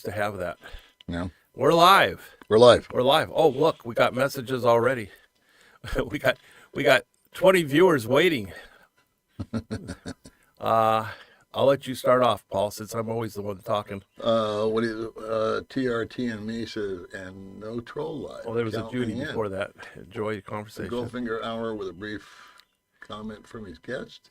to have that. Yeah. We're live. We're live. We're live. Oh, look, we got messages already. we got 20 viewers waiting. I'll let you start off, Paul, since I'm always the one talking. What do you, TRT and me says, and no troll live. Oh, there was Count a Judy me in. before that. Enjoy the conversation. Goldfinger hour with a brief comment from his guest.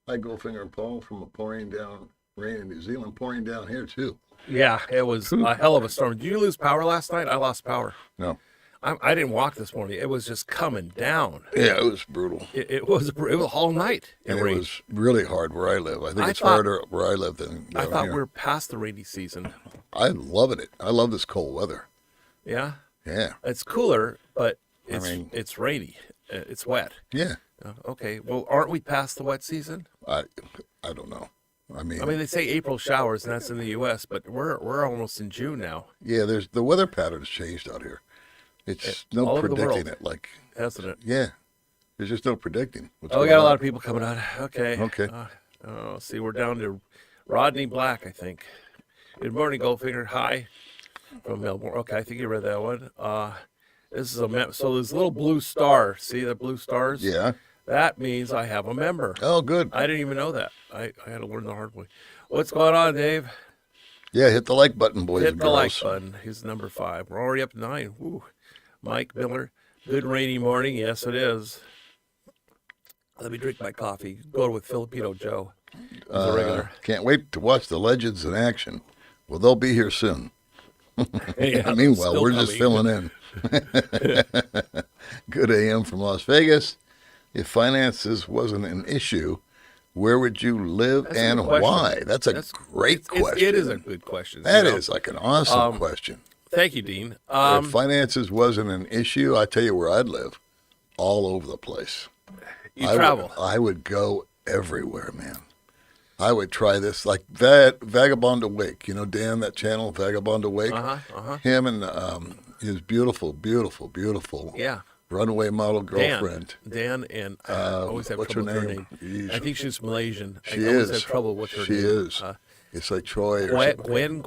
Hi, Goldfinger and Paul, from a pouring down rain in New Zealand, pouring down here too. Yeah, it was a hell of a storm. Did you lose power last night? I lost power. No. I didn't walk this morning. It was just coming down. Yeah, it was brutal. It was all night. And it was really hard where I live. I think it's harder where I live than down I thought here. we were past the rainy season. I'm loving it. I love this cold weather. Yeah? Yeah. It's cooler, but it's rainy. It's wet. Yeah. Okay. Well, aren't we past the wet season? I don't know. I mean, they say April showers, and that's in the U.S., but we're almost in June now. yeah, there's the weather patterns changed out here. It's no all over the predicting world. it. Like, Hasn't it? yeah, there's just no predicting. We got a lot of people coming on. Okay. Okay. See, we're down to Rodney Black, I think. Good morning, Goldfinger. Hi. From Melbourne. Okay, I think you read that one. This is a map. So this little blue star, see the blue stars? Yeah. That means I have a member. Oh, good. I didn't even know that. I had to learn the hard way. What's going on, Dave? Yeah, hit the like button, boys Hit and the girls. like button. He's number 5. We're already up to 9. Woo. Mike Miller. Good rainy morning. Yes, it is. Let me drink my coffee. Go with Filipino Joe. He's a regular. Can't wait to watch the legends in action. Well, they'll be here soon. Yeah, Meanwhile, still we're just coming. filling in. Good AM from Las Vegas. If finances wasn't an issue, where would you live That's a and good question. why? That's a great question. It is a good question. That is like an awesome question. Thank you, Dean. If finances wasn't an issue, I tell you where I'd live. All over the place. You travel. I would go everywhere, man. I would try this, like that Vagabond Awake. You know, Dan, that channel, Vagabond Awake? Him and his beautiful, beautiful, beautiful Yeah. runaway model girlfriend. Dan and I always have what's trouble her with her name? name. I think she's Malaysian. She I always is. have trouble with her She name. is. It's like Troy or something.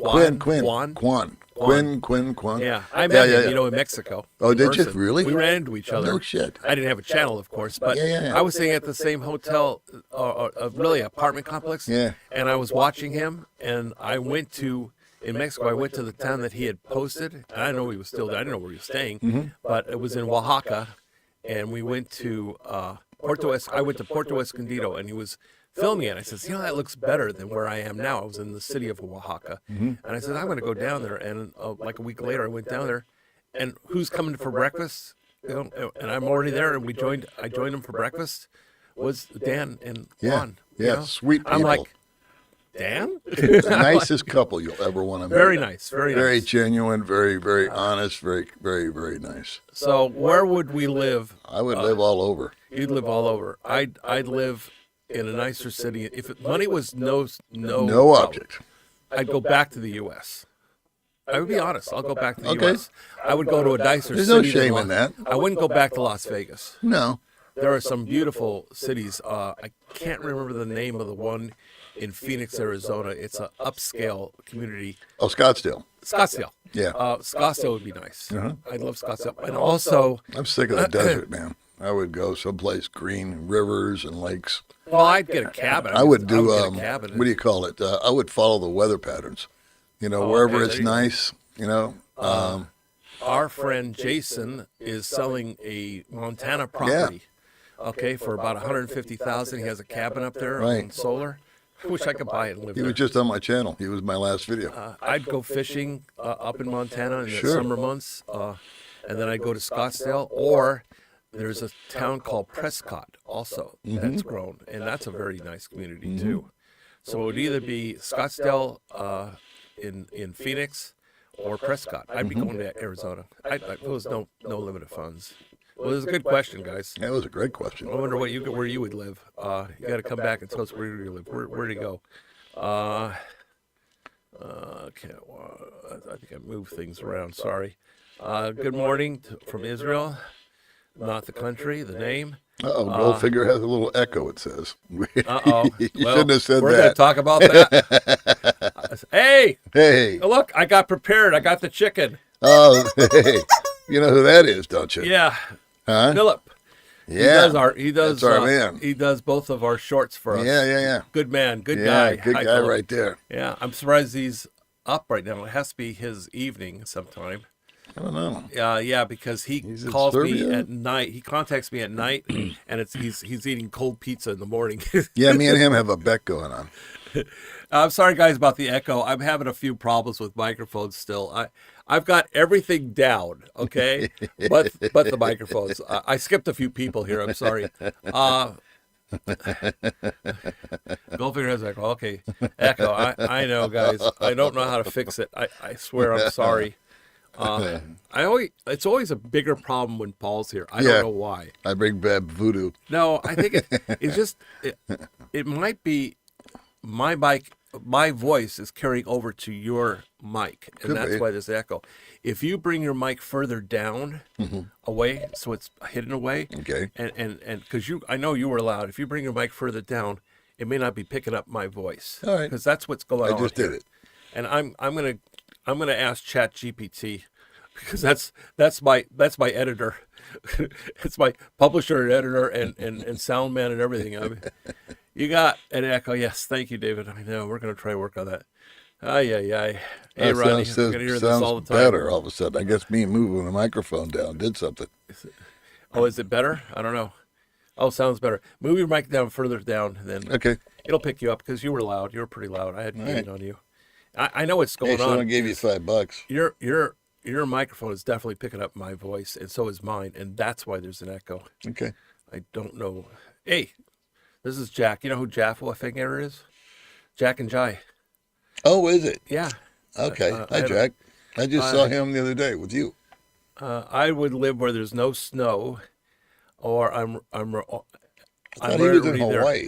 Quan. Yeah, I met him, in Mexico. Oh, in did you? person. Really? We ran into each other. No shit. I didn't have a channel, of course, but Yeah. I was staying at the same hotel, really apartment complex. Yeah. And I was watching him, and in Mexico, I went to the town that he had posted, and I didn't know he was still there. I didn't know where he was staying, but it was in Oaxaca, and we went to I went to Puerto Escondido, and he was filming it. I said, that looks better than where I am now. I was in the city of Oaxaca, and I said, I'm going to go down there. And like a week later, I went down there, and who's coming for breakfast? And I'm already there, and I joined him for breakfast. Was Dan and Juan? Yeah, sweet people. I'm like, Dan? The nicest couple you'll ever want to meet. Very nice, very nice. Very genuine, very, very honest, very, very, very nice. So where would we live? I would live all over. You'd live all over. I'd live in a nicer city. If money was no object. I'd go back to the U.S. I would be honest. I'll go back to the U.S. I would go to a nicer There's city. no shame in that. I wouldn't go back to Las Vegas. No. There are some beautiful cities. I can't remember the name of the one in Phoenix, Arizona. It's an upscale community. Oh, Scottsdale. Scottsdale. Yeah. Scottsdale would be nice. I'd love Scottsdale. And also, I'm sick of the desert, man. I would go someplace green, rivers and lakes. well, I'd get a cabin. I would do, get a cabin. what do you call it? I would follow the weather patterns. Wherever okay, it's there you go. nice, Our friend Jason is selling a Montana property. Okay, for about $150,000. He has a cabin up there Right. on solar. I wish I could buy it and live He there. was just on my channel. He was my last video. I'd go fishing up in Montana in the Sure. summer months, and then I'd go to Scottsdale. Or there's a town called Prescott also that's grown, and that's a very nice community too. So it would either be Scottsdale in Phoenix or Prescott. I'd be going to Arizona. There was no limited funds. Well, it's a good question, guys. That was a great question. I wonder where you would live. You got to come back and tell us where you live. Where'd you go? Okay, I think I moved things around. Sorry. Good morning from Israel, not the country, the name. Goldfinger has a little echo, it says. Uh-oh. You shouldn't have said we're going to that. talk about that. Hey, Hey. look, I got prepared. I got the chicken. Oh, hey. You know who that is, don't you? Yeah, Huh? Philip. Yeah. He does That's our man. he does both of our shorts for us. Yeah. Good man, good Yeah, guy. good Hi, guy Philip. right there. Yeah, I'm surprised he's up right now. It has to be his evening sometime. I don't know. Yeah, because he He's in calls me Serbia? at night. He contacts me at night, and he's eating cold pizza in the morning. Yeah, me and him have a bet going on. I'm sorry, guys, about the echo. I'm having a few problems with microphones still. I've got everything down, okay, but the microphones. I skipped a few people here. I'm sorry. Goldfinger has echo. Okay, echo. I know, guys. I don't know how to fix it. I swear, I'm sorry. It's always a bigger problem when Paul's here. I don't know why. I bring bad voodoo. No, I think it's just it might be my mic. My voice is carrying over to your mic, and that's why there's echo. If you bring your mic further down, away, so it's hidden away, Okay. and because I know you were loud. If you bring your mic further down, it may not be picking up my voice. All right. Because that's what's going on. I just did here. it. And I'm gonna ask ChatGPT, because that's my editor. It's my publisher and editor and sound man and everything. You got an echo. Yes, thank you, David. I know. We're going to try to work on that. Hey, Rodney, I'm going to hear this all the time. Better all of a sudden. I guess me moving the microphone down did something. Is it better? I don't know. Oh, sounds better. Move your mic down further down, then Okay. it'll pick you up, because you were loud. You were pretty loud. I had to get on you. I know what's going Hey, on. someone gave you $5. Your microphone is definitely picking up my voice, and so is mine, and that's why there's an echo. Okay. I don't know. Hey, this is Jack. You know who Jaffa is? Jack and Jai. Oh, is it? Yeah. Okay. Hi, Jack. I just saw him the other day with you. I would live where there's no snow, or I'm I thought he was in rarely there. Hawaii.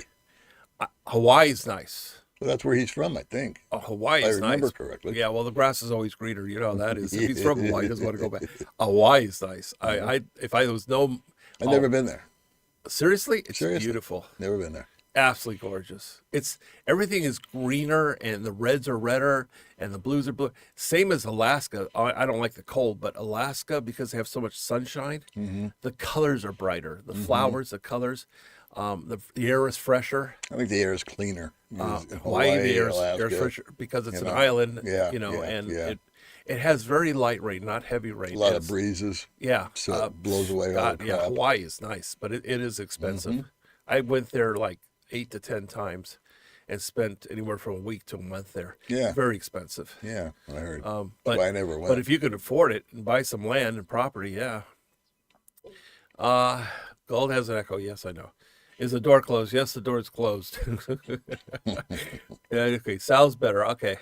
Hawaii's nice. Well, that's where he's from, I think. Hawaii is I remember nice. correctly. Yeah, well, the grass is always greener. You know how that is. If he's from Hawaii, he doesn't want to go back. Hawaii is nice. If I was no. I've never been there. Seriously, it's Seriously? beautiful. Never been there. Absolutely gorgeous. Everything is greener, and the reds are redder, and the blues are blue. Same as Alaska. I don't like the cold, but Alaska, because they have so much sunshine, the colors are brighter. The flowers, the colors, the air is fresher. I think the air is cleaner. Hawaii, the air is Alaska. fresher because it's an island. Yeah, and it has very light rain, not heavy rain. A lot of breezes. Yeah, So it blows away all the crap. Yeah, Hawaii is nice, but it is expensive. I went there like 8 to 10 times and spent anywhere from a week to a month there. Yeah. Very expensive. Yeah, I heard. But That's why I never went. But if you could afford it and buy some land and property, yeah. Gold has an echo. Yes, I know. Is the door closed? Yes, the door is closed. Yeah, okay. Sounds better. Okay.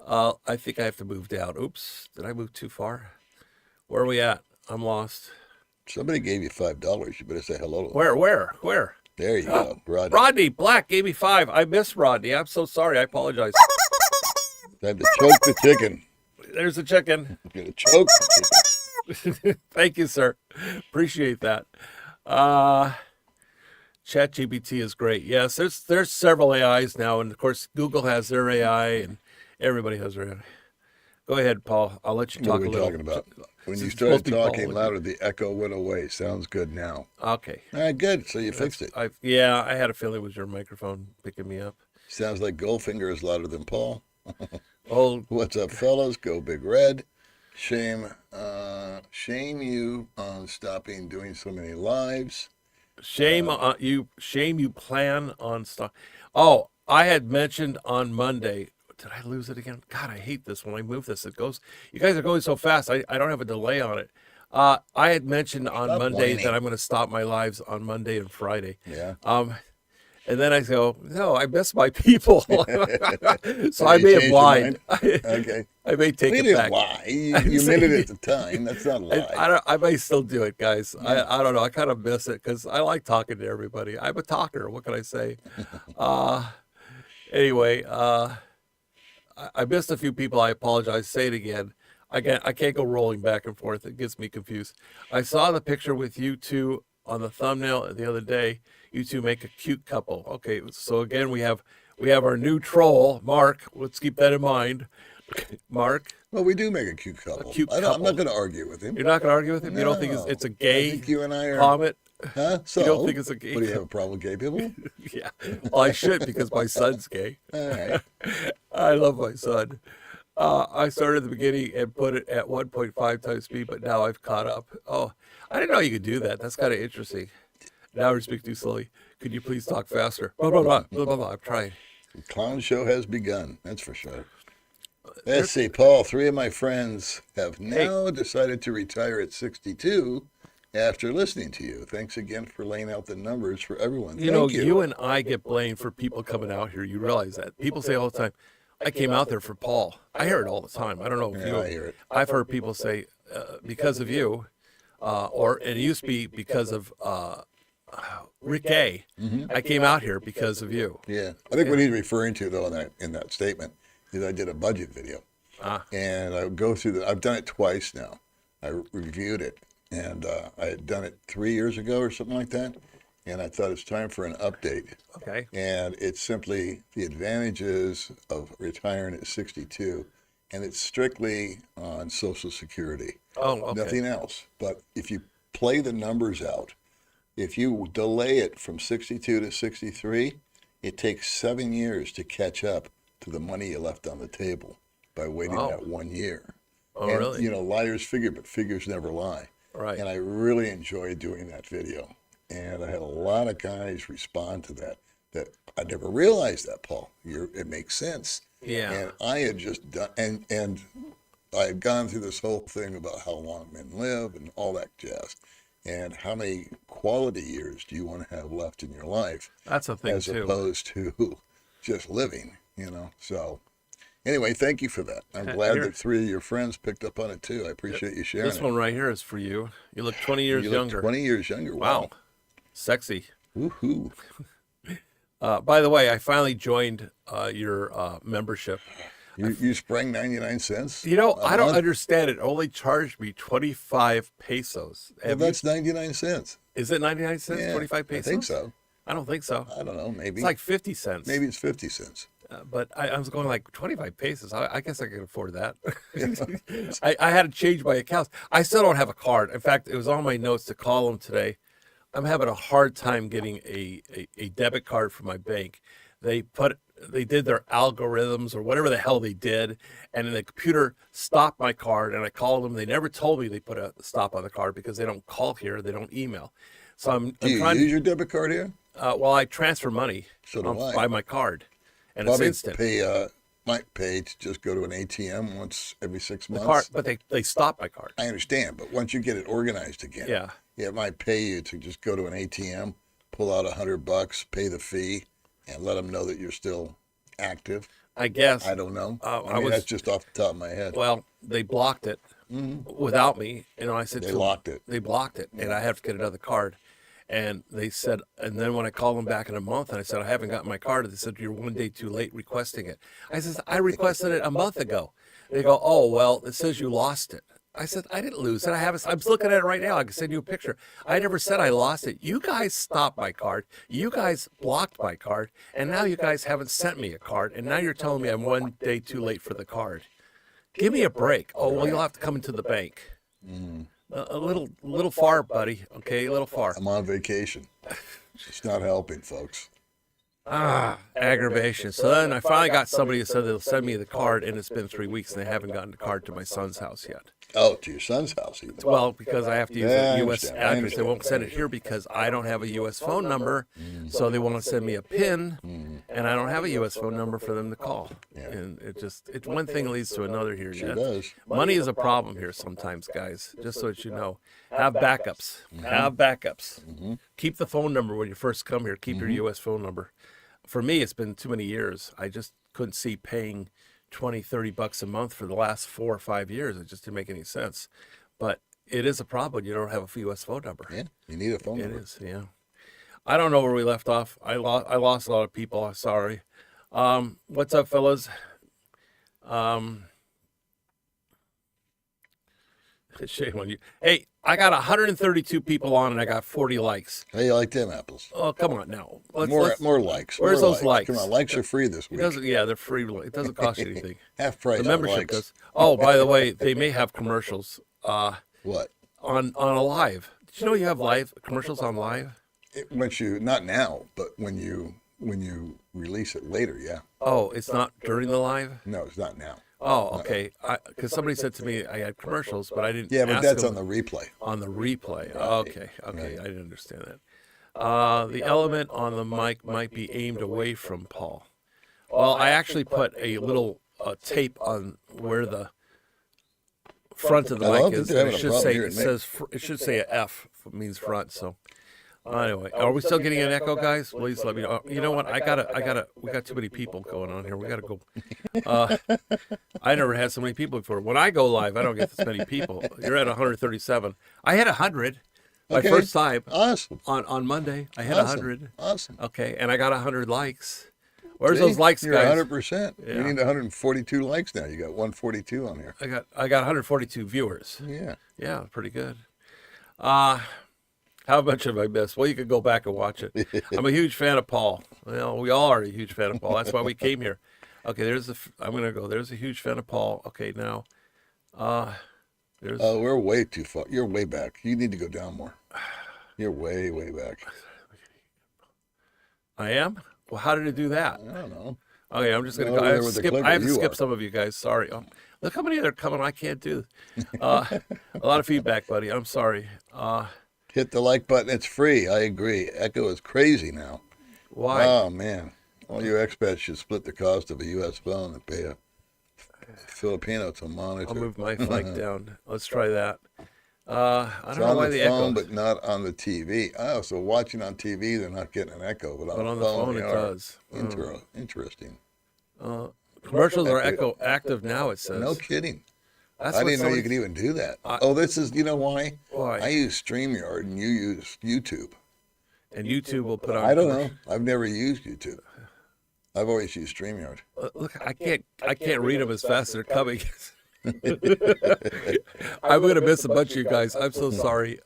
I think I have to move down. Oops. Did I move too far? Where are we at? I'm lost. Somebody gave you $5. You better say hello to them. Where? There you go, Rodney. Rodney Black gave me 5. I miss Rodney. I'm so sorry. I apologize. Time to choke the chicken. There's the chicken. I'm gonna choke the chicken. Thank you, sir. Appreciate that. ChatGPT is great. Yes, there's several AIs now, and of course Google has their AI, and everybody has their AI. Go ahead, Paul. I'll let you talk What are a we little. talking about? When you It's started supposed to be Paul, talking isn't louder, the echo went away. Sounds good now. Okay. All right, good. So you fixed it. I had a feeling it was your microphone picking me up. Sounds like Goldfinger is louder than Paul. What's up, fellas? Go Big Red. Shame you on stopping doing so many lives. Shame on you. Shame you plan on stuff. Oh, I had mentioned on Monday. Did I lose it again? God, I hate this when I move this. It goes. You guys are going so fast. I don't have a delay on it. I had mentioned on Monday that I'm going to stop my lives on Monday and Friday. Yeah. And then I go, no, I miss my people. So I may have lied. Okay. I may take You it didn't back. lie. You admitted it at the time. That's not a lie. I may still do it, guys. I don't know. I kind of miss it because I like talking to everybody. I'm a talker. What can I say? Anyway, I missed a few people. I apologize. Say it again. I can't go rolling back and forth. It gets me confused. I saw the picture with you two on the thumbnail the other day. You two make a cute couple. Okay, so again, we have We have our new troll, Mark. Let's keep that in mind. Mark. Well, we do make a cute couple. I'm not going to argue with him. You're not going to argue with him? No. You don't think it's a gay I think you and I are... comment? Huh? So, You don't think it's a gay... What, do you have a problem with gay people? Yeah. Well, I should, because my son's gay. All right. I love my son. I started at the beginning and put it at 1.5 times speed, but now I've caught up. Oh, I didn't know you could do that. That's kind of interesting. Now we speak too slowly. Could you please talk faster? Blah, blah, blah, blah, blah, blah. I'm trying. The clown show has begun. That's for sure. Let's see, Paul. 3 of my friends have now decided to retire at 62 after listening to you. Thanks again for laying out the numbers for everyone. Thank you. You and I get blamed for people coming out here. You realize that. People say all the time, I came out there for Paul. I hear it all the time. I don't know if I hear it. I've heard people say, because of you, or it used to be because of Rick A. I came out here because of you. Yeah. I think what he's referring to, though, in that statement, is I did a budget video. And I would go through I've done it twice now. I reviewed it. And I had done it 3 years ago or something like that. And I thought it's time for an update. Okay. And it's simply the advantages of retiring at 62. And it's strictly on Social Security. Oh, okay. Nothing else. But if you play the numbers out, if you delay it from 62 to 63, it takes 7 years to catch up to the money you left on the table by waiting that 1 year. Oh, and, really? You know, liars figure, but figures never lie. Right. And I really enjoyed doing that video. And I had a lot of guys respond to that I never realized that, Paul. It makes sense. Yeah. And I had just done, and I had gone through this whole thing about how long men live and all that jazz. And how many quality years do you want to have left in your life? That's a thing, as opposed to just living, you know. So anyway, thank you for that. I'm glad that 3 of your friends picked up on it too. I appreciate you sharing This one right here is for you. You look 20 years younger. 20 years younger. Wow. Sexy. Woohoo. By the way, I finally joined your membership. You sprang 99 cents? You know, I don't understand it. Only charged me 25 pesos. Well, that's 99 cents. Is it 99 cents, Yeah, 25 pesos? I think so. I don't think so. I don't know, maybe. It's like 50 cents. Maybe it's 50 cents. But I was going like 25 pesos. I guess I could afford that. I had to change my accounts. I still don't have a card. In fact, it was on my notes to call them today. I'm having a hard time getting a debit card from my bank. They did their algorithms or whatever the hell they did, and then the computer stopped my card, and I called them. They never told me they put a stop on the card because they don't call here, they don't email. So I'm trying to use your debit card here? Well, I transfer money by my card, and Probably it's instant. Might pay to just go to an ATM once every 6 months. Card, but they stop my card. I understand, but once you get it organized again, it might pay you to just go to an ATM, pull out $100, pay the fee, and let them know that you're still active. I guess. I don't know. That's just off the top of my head. Well, they blocked it without me. You know, I said they locked it. They blocked it, and I have to get another card. And they said, and then when I called them back in a month, and I said I haven't gotten my card, they said you're 1 day too late requesting it. I said I requested it a month ago. They go, oh well, it says you lost it. I said, I didn't lose it. I'm looking at it right now. I can send you a picture. I never said I lost it. You guys stopped my card. You guys blocked my card. And now you guys haven't sent me a card. And now you're telling me I'm 1 day too late for the card. Give me a break. Oh, well, you'll have to come into the bank. A little far, buddy. Okay, a little far. I'm on vacation. It's not helping, folks. Aggravation. So then I finally got somebody who said they'll send me the card, and it's been 3 weeks, and they haven't gotten the card to my son's house yet. Oh, to your son's house even. Well, because I have to use a U.S. address. They won't send it here because I don't have a U.S. phone number, so they want to send me a PIN, and I don't have a U.S. phone number for them to call. Yeah. And it's one thing leads to another here. Sure does. Money is a problem here sometimes, guys, just so that you know. Have backups. Have backups. Keep the phone number when you first come here. Keep your U.S. phone number. For me, it's been too many years. I just couldn't see paying $20-$30 a month for the last 4 or 5 years. It just didn't make any sense. But it is a problem. You don't have a U.S. phone number. Yeah, you need a phone number. It is, yeah. I don't know where we left off. I lost a lot of people. I'm sorry. What's up, fellas? Shame on you. Hey, I got 132 people on and I got 40 likes. How you like them apples? Oh, come on now. More likes. Where's more those likes? Come on, likes are free this week. Yeah, they're free. It doesn't cost you anything. Half price. The on membership likes. does. Oh, by the way, they may have commercials. What? On a live. Did you know you have live commercials on live? Once you, not now, but when you release it later, yeah. Oh, it's not during the live? No, it's not now. Oh, okay. Because somebody said to me I had commercials, but I didn't. Yeah, but ask that's them on the replay. On the replay. Right. Okay. Right. I didn't understand that. The element on the mic might be aimed away from Paul. Well, I actually put a little tape on where the front of the mic is. And it should say a F means front. So anyway, are we still getting an echo, guys? Please let me know. You know what? We got too many people going on here. We gotta go. I never had so many people before. When I go live, I don't get this many people. You're at 137. I had 100 my first time. Awesome. On Monday, I had 100. Awesome. Okay, and I got 100 likes. Where's those likes, You're guys? 100%. Yeah. You need 142 likes now. You got 142 on here. I got 142 viewers. Yeah. Yeah, pretty good. How much have I missed? Well, you could go back and watch it. I'm a huge fan of Paul. Well, we all are a huge fan of Paul. That's why we came here. Okay, I'm going to go. There's a huge fan of Paul. Okay, now, we're way too far. You're way back. You need to go down more. You're way, way back. I am? Well, how did it do that? I don't know. Okay, I'm just going to go. I have to skip some of you guys. Sorry. Look how many are coming. I can't do. A lot of feedback, buddy. I'm sorry. Hit the like button. It's free. I agree. Echo is crazy now. Why? Oh, man. All you expats should split the cost of a U.S. phone and pay a Filipino to monitor. I'll move my mic down. Let's try that. I don't know why the phone, echo. but not on the TV. Oh, so watching on TV, they're not getting an echo, but on the phone, it does. Interesting. Commercials are echo active now. It says. No kidding. That's I didn't know you could even do that. This is, you know why? Why? I use StreamYard and you use YouTube. And YouTube will put on. I don't know. I've never used YouTube. I've always used StreamYard. Look, I can't read them as fast as they're coming. I'm gonna miss a bunch of you guys. I'm so sorry.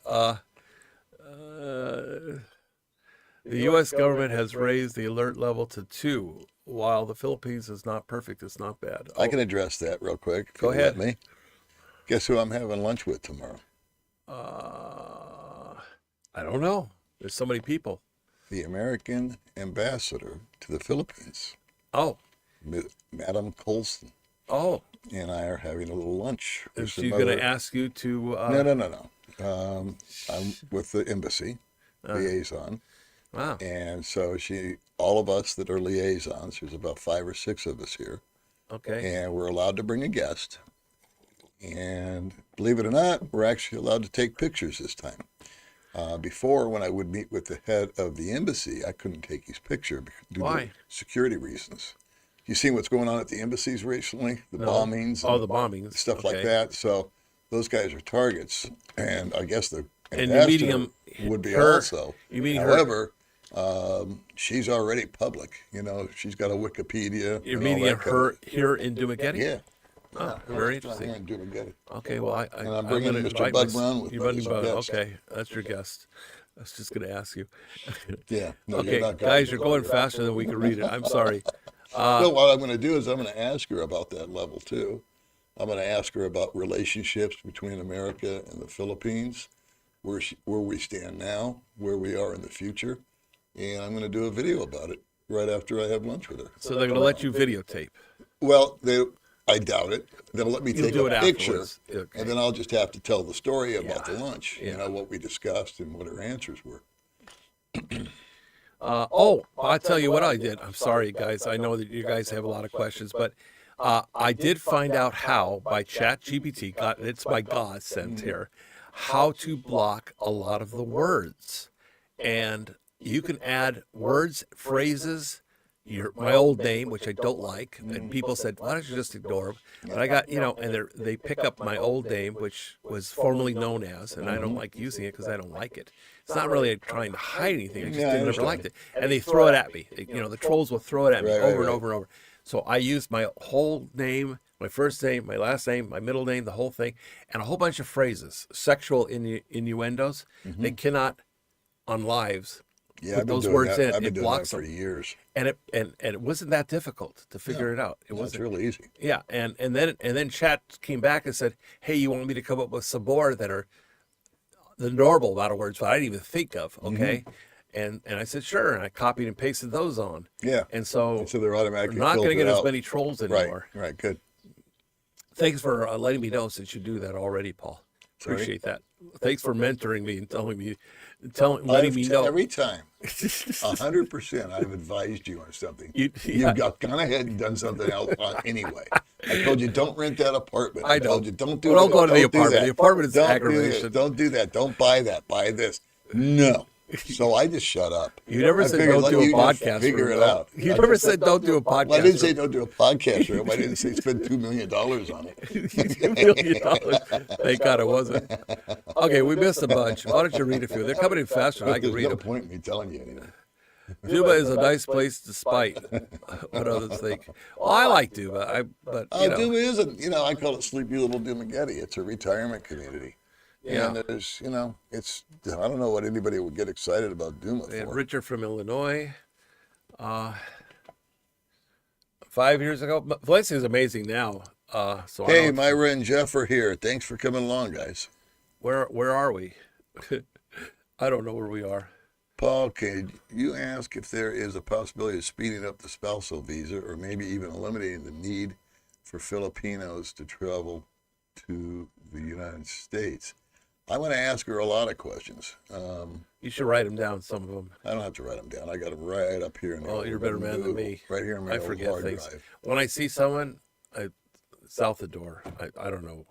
The U.S. government has raised the alert level to 2, while the Philippines is not perfect. It's not bad. I can address that real quick. If Go you ahead. Let me. Guess who I'm having lunch with tomorrow? I don't know. There's so many people. The American ambassador to the Philippines, Oh, Madam Colson, oh. and I are having a little lunch. Is she going to ask you to? No. I'm with the embassy liaison. Wow. And so all of us that are liaisons, there's about 5 or 6 of us here. Okay. And we're allowed to bring a guest. And believe it or not, we're actually allowed to take pictures this time. Before, when I would meet with the head of the embassy, I couldn't take his picture due to security reasons. You seen what's going on at the embassies recently? The bombings. Oh, the bombings. Stuff like that. So those guys are targets. And I guess the And you're meeting ambassador him, would be her, also. You meeting However, she's already public. You know, she's got a Wikipedia. You're meeting her here in Dumaguete? Yeah. Oh, very interesting. Here in Dumaguete. Okay, well, And I'm bringing gonna Mr. invite Bud Brown with me as a guest. Okay, that's your guest. I was just going to ask you. Yeah. No, Okay, you're not guys, you're going faster than we can read it. I'm sorry. So what I'm going to do is I'm going to ask her about that level too. I'm going to ask her about relationships between America and the Philippines, where we stand now, where we are in the future, and I'm going to do a video about it right after I have lunch with her. So they're going to let you videotape. Well, I doubt it. They'll let me take a picture, okay. and then I'll just have to tell the story about the lunch, what we discussed and what her answers were. I'll tell you what I did. I'm sorry, guys. I know that you guys have a lot of questions, but I did find out how by ChatGPT, it's my godsend here, how to block a lot of the words. And you can add words, phrases, my old name, which I don't like, and people said, why don't you just ignore them? But I got, and they pick up my old name, which was formerly known as, and I don't like using it because I don't like it. It's not really trying to hide anything. I just never liked it. And they throw it at me. The trolls will throw it at me over and over and over. So I used my whole name, my first name, my last name, my middle name, the whole thing, and a whole bunch of phrases, sexual innuendos. They cannot, on lives, Yeah, put I've been those doing words that. in. I've been It doing blocks that for them. years. And it wasn't that difficult to figure it out. It No, it's wasn't. really easy. Yeah, and then chat came back and said, "Hey, you want me to come up with some more that are the normal amount of words that I didn't even think of?" Okay, and I said, "Sure," and I copied and pasted those on. Yeah. And so So they're we're automatically not going to filtered get as out. many trolls Right. anymore. Right. Good. Thanks for letting me know since you do that already, Paul. Sorry? Appreciate that. Thanks for mentoring me and letting me know. Every time, 100%, I've advised you on something. Yeah. You've gone ahead and done something else anyway. I told you, don't rent that apartment. I know. told you, don't do Well, that. don't go to the Don't do apartment. that. The apartment is Don't aggravation. Don't do that. Don't buy that. Buy this. No. So I just shut up. You never I said figured, don't let do a you just podcast figure room, it though. out. You I never just said don't do a podcast Well, I didn't say room. don't do a podcast room. I didn't say spend $2 million on it. $2 million. Thank God it wasn't. Okay, we missed a bunch. Why don't you read a few? They're coming in faster than I can There's read no them. point in me telling you anything. Duba is a nice place despite what others think. Well, I like Duba, but you know, Duma isn't, I call it Sleepy Little Dumageddon. It's a retirement community. Yeah. And there's, I don't know what anybody would get excited about Duma and for. Richard from Illinois. 5 years ago, Valencia is amazing now. So Hey, Myra and Jeff are here. Thanks for coming along, guys. where are we? I don't know where we are. Paul, can you ask if there is a possibility of speeding up the spousal visa or maybe even eliminating the need for Filipinos to travel to the United States? I'm going to ask her a lot of questions. You should write them down, some of them. I don't have to write them down. I got them right up here. Oh, you're a better man than me. Right here in my I old forget hard things. drive. When I see someone, south the door. I don't know.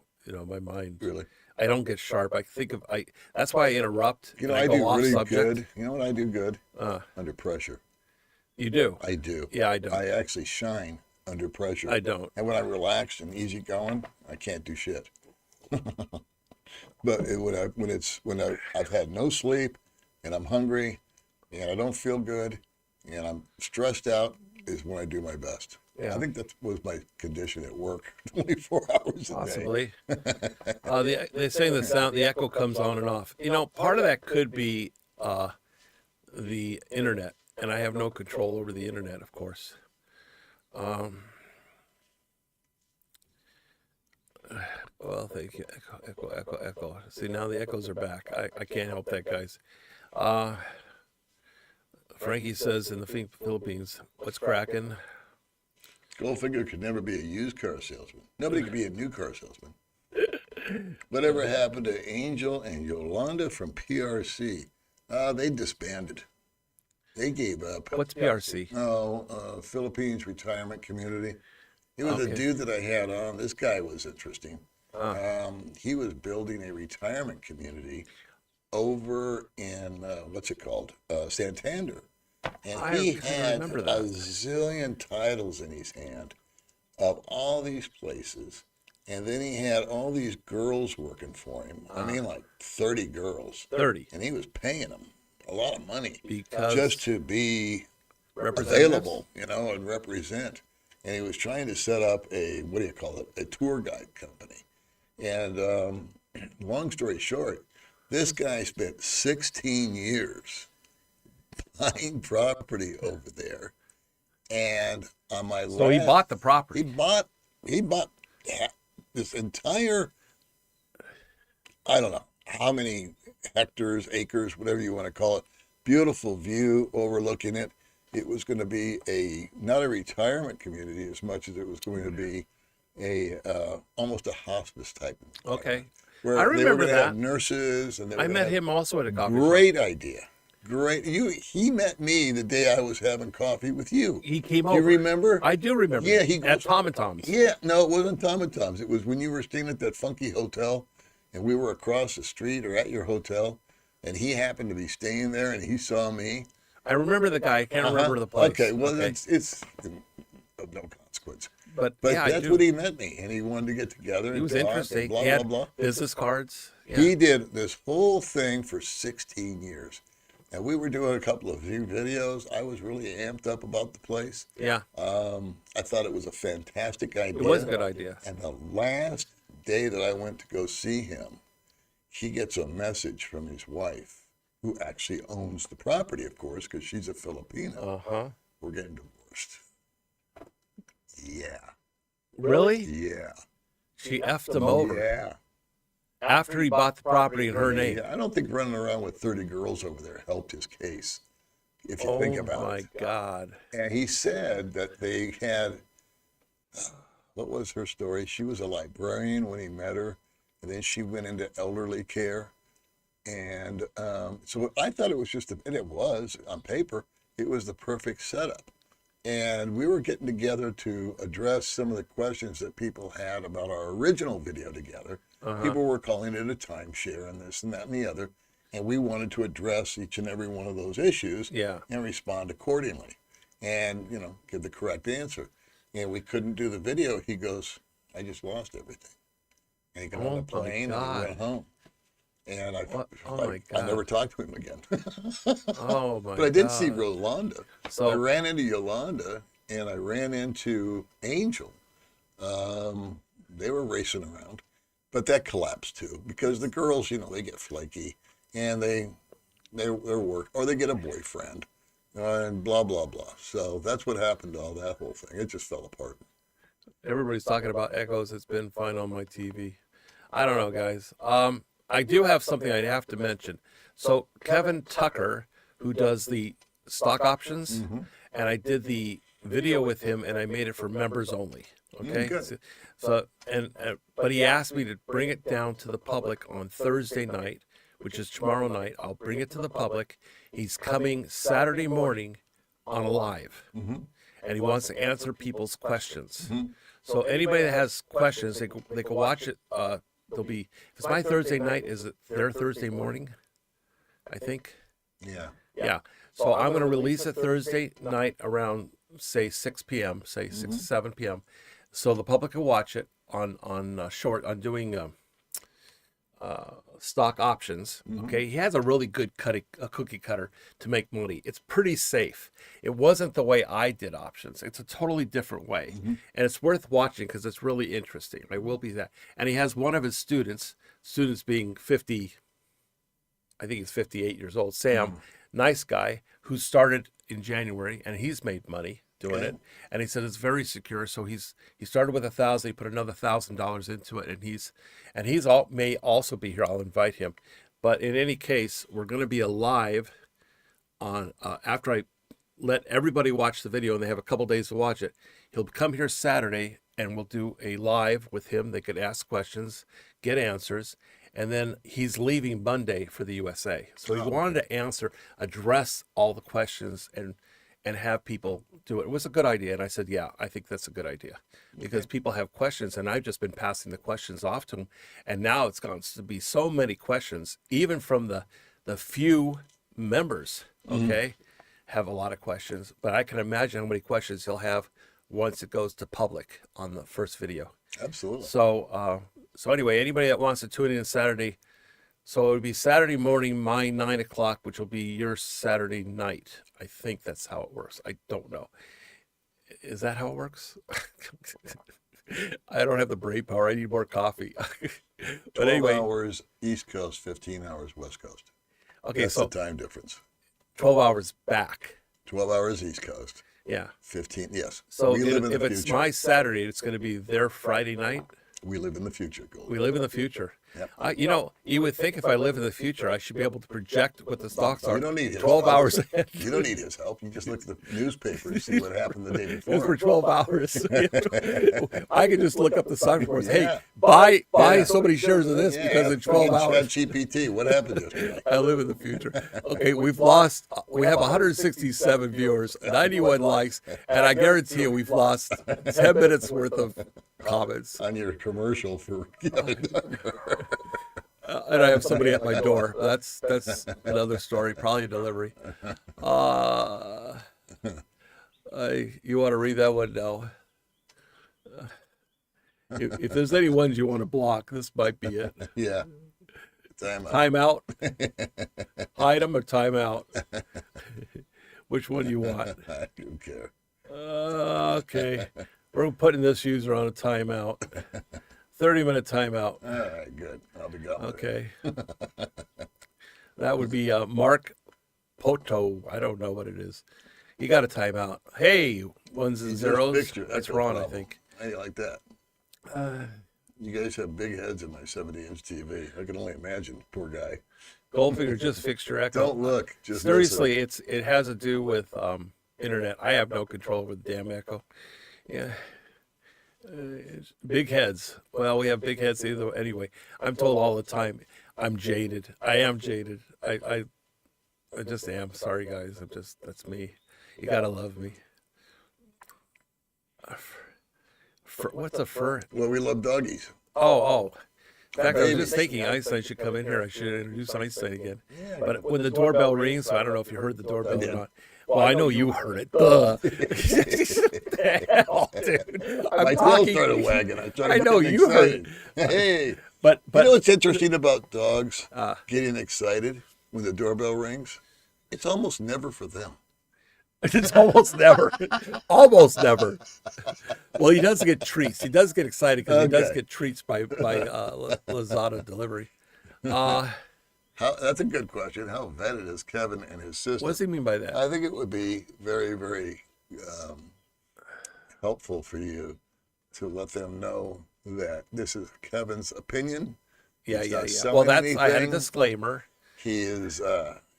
My mind. Really? I don't get sharp. That's why I interrupt. and I go do off really subject. good. You know what I do good? Under pressure. You do. I do. Yeah, I don't. I actually shine under pressure. I don't. And when I'm relaxed and easygoing, I can't do shit. But when I've had no sleep and I'm hungry and I don't feel good and I'm stressed out is when I do my best. Yeah. I think that was my condition at work, 24 hours a day. Possibly. They're saying the echo comes on and off. Part of that could be the internet, and I have no control over the internet, of course. Well, thank you. Echo. See, now the echoes are back. I can't help that, guys. Frankie says in the Philippines, what's cracking? Goldfinger could never be a used car salesman. Nobody could be a new car salesman. Whatever happened to Angel and Yolanda from PRC? They disbanded. They gave up. What's PRC? Philippines Retirement Community. It was Okay. a dude that I had on. This guy was interesting. He was building a retirement community over in, what's it called? Santander. And he had remember a that. zillion titles in his hand of all these places. And then he had all these girls working for him. I mean, like 30 girls. 30. And he was paying them a lot of money Because just to be representatives? available, and represent. And he was trying to set up a tour guide company. And long story short, this guy spent 16 years buying property over there. And on my So he bought the property. he bought this entire, I don't know how many hectares, acres, whatever you want to call it, beautiful view overlooking it. It was going to be not a retirement community as much as it was going to be almost a hospice type. Okay. Where I they were remember gonna have that. nurses, and they were I gonna met have- him also at a coffee shop. Great idea. Great. He met me the day I was having coffee with you. He came You over. remember? I do remember. Yeah, that. he at goes- Tom and Tom's. Yeah, no, it wasn't Tom and Tom's. It was when you were staying at that funky hotel, and we were across the street or at your hotel, and he happened to be staying there, and he saw me. I remember the guy. I can't remember the place. Okay, well, it's of no consequence. But yeah, I that's do. what he met me, and he wanted to get together. He and was talk interesting. And blah He had blah blah. business cards. Yeah. He did this whole thing for 16 years. And we were doing a couple of videos. I was really amped up about the place. Yeah. I thought it was a fantastic idea. It was a good idea. And the last day that I went to go see him, he gets a message from his wife, who actually owns the property, of course, because she's a Filipino. We're getting divorced. Yeah. Really? Yeah. She effed him over. Yeah. After he bought the property in her name. Yeah, I don't think running around with 30 girls over there helped his case, if you think about it. Oh, my God. And he said that they had, what was her story? She was a librarian when he met her, and then she went into elderly care. And so I thought it was just, and it was, on paper, it was the perfect setup. And we were getting together to address some of the questions that people had about our original video together. People were calling it a timeshare and this and that and the other. And we wanted to address each and every one of those issues and respond accordingly and, you know, give the correct answer. And we couldn't do the video. He goes, I just lost everything. And he got on the plane and he went home. And I never talked to him again. Oh, my God. But I did see Rolanda. So I ran into Yolanda and I ran into Angel. They were racing around. But that collapsed too, because the girls, you know, they get flaky and they work, or they get a boyfriend and blah, blah, blah. So that's what happened to all that whole thing. It just fell apart. everybody's talking about echoes. It's been fine on my TV. I don't know, guys. I do have something I have to mention. So Kevin Tucker, who does the stock options, and I did the video with him, and I made it for members only. Okay. Good. So but he asked me to bring it down to the public on Thursday night, which is tomorrow night. I'll bring it to the public. He's coming Saturday morning on a live, and he wants to answer people's questions. So anybody that has questions, they can watch it. They'll be, if it's my Thursday night, is it their Thursday morning? I think. Yeah. So I'm going to release it Thursday night around, say, 6 p.m., say 6 to 7 p.m. So the public can watch it on doing stock options. Okay. He has a really good cookie cutter to make money. It's pretty safe. It wasn't the way I did options. It's a totally different way. And it's worth watching because it's really interesting. I will be that. And he has one of his students being 50, I think he's 58 years old, Sam, nice guy, who started in January, and he's made money doing it. And he said it's very secure. So he started with $1,000, he put another $1,000 into it, and he's may also be here. I'll invite him. But in any case, we're going to be alive on after I let everybody watch the video, and they have a couple days to watch it. He'll come here Saturday, and we'll do a live with him. They could ask questions, get answers. And then he's leaving Monday for the USA. So he wanted to address all the questions and have people do it. It was a good idea. And I said, yeah, I think that's a good idea because people have questions, and I've just been passing the questions off to them. And now it's going to be so many questions, even from the few members, have a lot of questions. But I can imagine how many questions he'll have once it goes to public on the first video. Absolutely. So anyway, anybody that wants to tune in Saturday, so it would be Saturday morning, my 9 o'clock, which will be your Saturday night. I think that's how it works. I don't know. Is that how it works? I don't have the brain power. I need more coffee. But 12 anyway, hours East Coast, 15 hours West Coast. Okay, That's so the time difference. 12 hours back. 12 hours East Coast. Yeah. 15, yes. So we live in if the it's future. my Saturday, it's going to be their Friday night. We live in the future, Gold. We live in the future. Yep. You would think if I live in the future, I should be able to project what the stocks are. You don't need his 12 help. hours ahead. You don't need his help. You just look at the newspaper and see what happened the day before. It's for 12 hours. I can just look up the stock reports. Hey, buy so many shares of this because in 12 hours. GPT, what happened yesterday? I live in the future. Okay, we have 167 viewers, 91 likes, and I guarantee you we've lost 10 minutes worth of comments. On your commercial for And I have somebody at my door. That's another story, probably a delivery. You want to read that one now? If there's any ones you want to block, this might be it. Yeah. Time out. Hide them or time out? Which one do you want? I don't care. Okay. We're putting this user on a timeout. 30-minute timeout. All right, good. I'll be gone. Okay. That would be Mark Poto. I don't know what it is. You got a timeout. Hey, ones and zeros. That's Ron, I think. How do you like that? You guys have big heads in my 70-inch TV. I can only imagine. Poor guy. Goldfinger just fixed your echo. Don't look. Just seriously, listen. it has to do with internet. I have no control over the damn echo. Yeah. Big heads. Well, we have big heads either. Anyway, I'm told all the time I'm jaded. I am jaded. I just am. Sorry, guys. That's me. You gotta love me. What's a fur? Well, we love doggies. Oh. In fact, I was just thinking Einstein should come in here. I should introduce Einstein again. But when the doorbell rings, so I don't know if you heard the doorbell or not. Well, I know you heard it. Duh. Hell, dude. My tail started wagging. I know you heard it. Hey. But you know what's interesting about dogs getting excited when the doorbell rings? It's almost never for them. It's almost never. Almost never. Well, he does get treats. He does get excited because he does get treats by Lazada delivery. That's a good question. How vetted is Kevin and his sister? What does he mean by that? I think it would be very, very helpful for you to let them know that this is Kevin's opinion. Yeah. Well, I had a disclaimer. He is.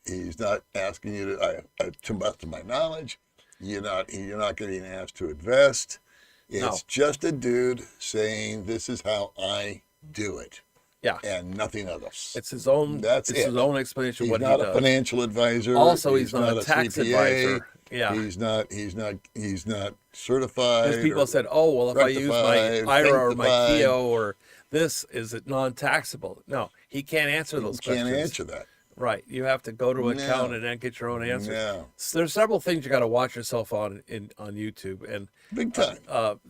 He's not asking you to. To best of my knowledge, you're not getting asked to invest. It's just a dude saying this is how I do it. Yeah. And nothing else. It's his own. His own explanation of what he does. He's not a financial advisor. Also, he's not a tax CPA. advisor. Yeah. He's not certified. Because people said, "Oh, well, if I use my IRA or my Keo or this, is it non-taxable?" No, he can't answer those questions. Can't answer that. Right. You have to go to an accountant and get your own answer. Yeah. So there's several things you got to watch yourself on YouTube. And big time.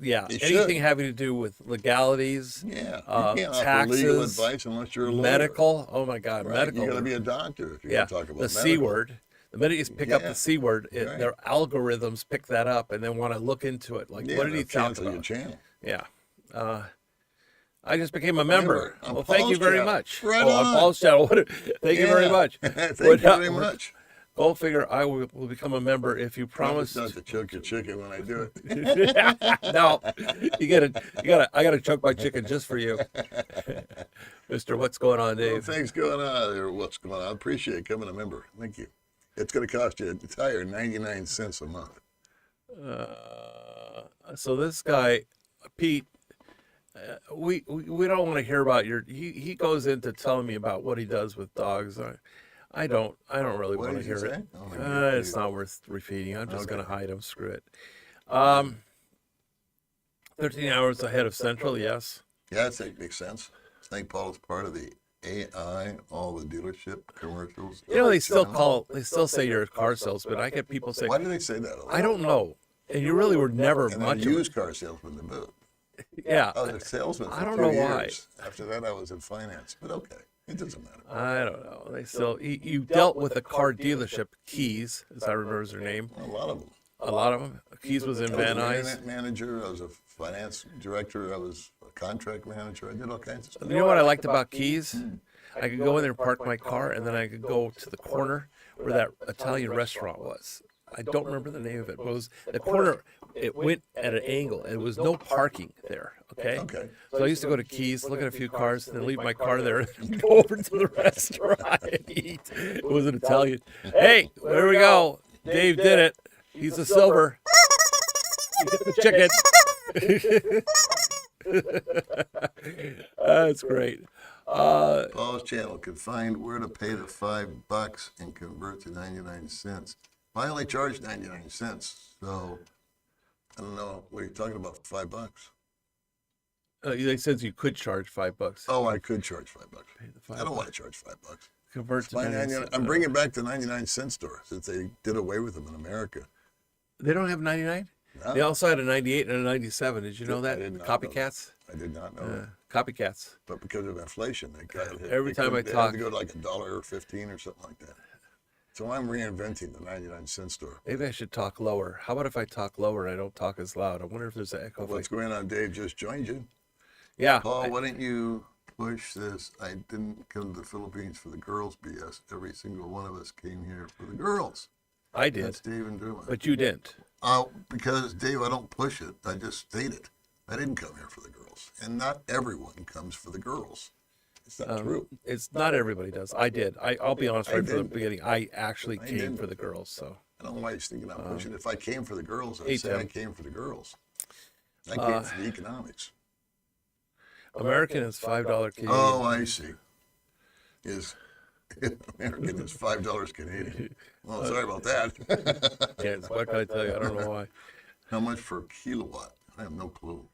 Yeah. Anything having to do with legalities. Yeah. You can't taxes, offer legal advice unless you're a lawyer. Medical. Oh my God. Right? Medical. You got to be a doctor if you're going to talk about the medical. C word. The minute you pick up the C word, their algorithms pick that up and then want to look into it. Like, what did he talk about? Your channel. Yeah. I just became a member. Well, thank you very much. Right on. Paul's channel. Thank you very much. Thank you very much. Goldfinger, I will become a member if you promise. Not to choke your chicken when I do it. No, I gotta choke my chicken just for you, Mister. What's going on, Dave? Well, things going on there. What's going on? I appreciate coming a member. Thank you. It's going to cost you an entire 99 cents a month. So this guy, Pete. We don't want to hear about he goes into telling me about what he does with dogs. I don't really want to hear it. It's not worth repeating. I'm just going to hide him. Screw it. 13 hours ahead of Central. Yes. Yeah, I think makes sense. St. Paul is part of the AI, all the dealership commercials. You know, they still say you're a car salesman. I get people say, why do they say that? I don't know. And you really were never and much of a used car salesman to boot. Yeah. I was a salesman for I don't 2 know years. Why. After that, I was in finance. But okay, it doesn't matter. I don't know. They still you dealt with a car dealership, Keys, as I remember her name. A lot of them. A lot of them. Keys was in Van Nuys. I was an internet manager. I was a finance director. I was a contract manager. I did all kinds of stuff. You know what I liked about Keys? I could go in there and park my car, and then I could go to the corner where that Italian restaurant was. I don't remember the name of it. But it was the corner. It went at an angle, and there was no parking there. Okay. So I used to go to Keys, look at a few cars, and then leave my car there, and go over to the restaurant and eat. It was an Italian. Hey, there we go. Dave did it. He's a silver. Chicken. That's great. Paul's channel can find where to pay the $5 and convert to 99 cents. I only charge 99 cents, so I don't know what you're talking about for $5. They said you could charge $5. Oh, I could charge $5. I don't want to charge $5. Convert to 99 cents. I'm bringing back the 99 cent store since they did away with them in America. They don't have 99? No, They also had a 98 and a 97. Did you know I that? did not know Copycats? I did not know that. Copycats. But because of inflation, they got hit. Every time I they talk, had to go to like $1.15 or something like that. So I'm reinventing the 99-cent store. maybe I should talk lower. How about if I talk lower and I don't talk as loud? I wonder if there's an echo. What's going on? Dave just joined you. Yeah. Paul, why don't you push this? I didn't come to the Philippines for the girls BS. Every single one of us came here for the girls. I did. That's Dave and Drew. But you didn't. Because, Dave, I don't push it. I just state it. I didn't come here for the girls. And not everyone comes for the girls. It's not true. It's not everybody does. I did. I'll be honest right from the didn't. beginning. I actually came didn't. for the girls. So I don't know why he's thinking I'm pushing. If I came for the girls, Hey, I'd say Tim. I came for the girls. I came for the economics. American is $5 Canadian. Oh, I see. American is $5 Canadian. Well, sorry about that. Yes, what can I tell you? I don't know why. How much per kilowatt? I have no clue.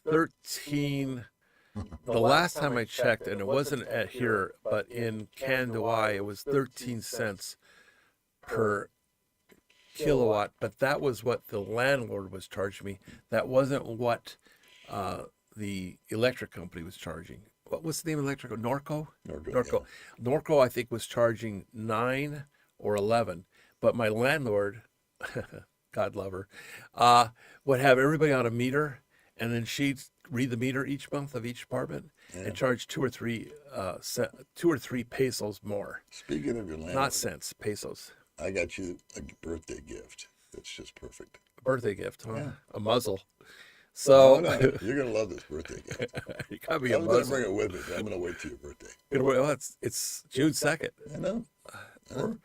13. The last time I checked, and it wasn't at here, but in Canada, it was 13 cents per kilowatt. But that was what the landlord was charging me. That wasn't what the electric company was charging. What was the name of the electric? Norco? Norco. Norco, I think, was charging 9 or 11. But my landlord, God love her, would have everybody on a meter, and then she'd read the meter each month of each apartment and charge 2 or 3 pesos more. Speaking of your landlord, Not cents, pesos. I got you a birthday gift. That's just perfect. Birthday gift, huh? Yeah. A muzzle. So No, you're gonna love this birthday gift. you got me I a was gonna muzzle. bring it with me, but I'm gonna wait till your birthday. Well, it's June 2nd. I know. I'm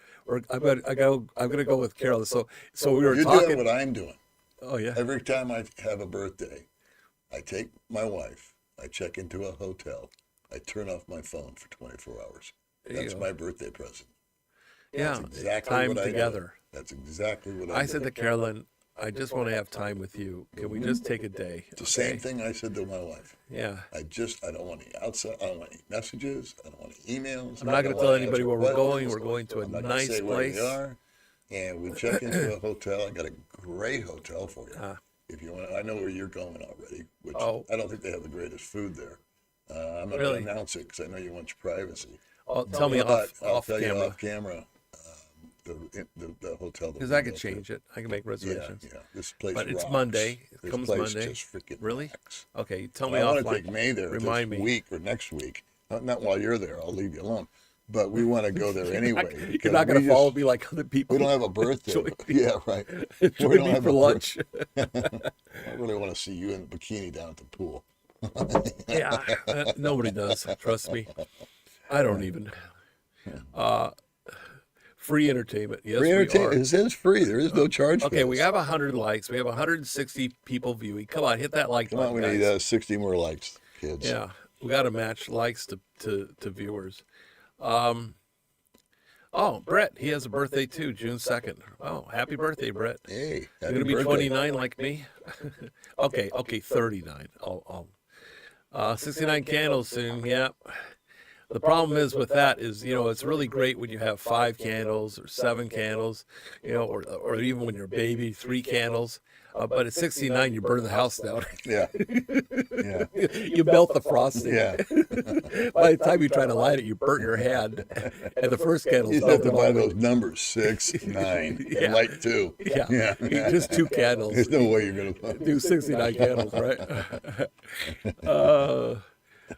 gonna go with Carol. So we were You're talking. doing what I'm doing. Oh yeah. Every time I have a birthday, I take my wife, I check into a hotel, I turn off my phone for 24 hours. There you That's go. my birthday present. Yeah. That's exactly Time what I do. together. That's exactly what I I do. said to Carolyn, I just want to have time with you. Can we just take a day? It's the same thing I said to my wife. Yeah. I don't want any outside. I don't want any messages. I don't want any emails. I'm not going to tell anybody where we're going. We're going to a I'm not gonna nice say where place. we are. And we check into a hotel. I got a great hotel for you. If you want, I know where you're going already. Which I don't think they have the greatest food there. I'm not Really? going to announce it because I know you want your privacy. Tell me But I'll off tell you camera. off camera. The hotel. Because I could change it. I can make reservations. Yeah. This place. But it's rocks. Monday. It This comes place Monday. Just freaking Really? rocks. Okay, tell me I want to offline. take May there Remind this me. week or next week. Not while you're there. I'll leave you alone. But we want to go there anyway. You're because not going we to follow just- me like other people. We don't have a birthday. Join Yeah, right. Join We don't me have for a lunch. I really want to see you in a bikini down at the pool. Yeah, nobody does. Trust me. I don't even. Free entertainment. Yes, Free we entertainment. are. It says free. There is no charge for Okay, this. we have 100 likes. We have 160 people viewing. Come on, hit that like Come on, button, we guys. need 60 more likes, kids. Yeah, we got to match likes to viewers. Oh, Brett, he has a birthday too, June 2nd. Oh, happy birthday, Brett. Hey, You're happy gonna be birthday. 29 like me. Okay, 39. I'll 69 candles soon. Yeah. The problem is with that is, it's really great when you have 5 candles or 7 candles, or even when you're a baby, 3 candles. But at 69, you burn the house down. Yeah. Yeah. You melt the frosting. Yeah. By the time you try to light it, you burn your hand. And the first candle's You just have to melted buy all those over. numbers 6, 9, Yeah. and light 2. Yeah. Yeah. Just 2 candles. There's no way you're going to Do 69 candles, right?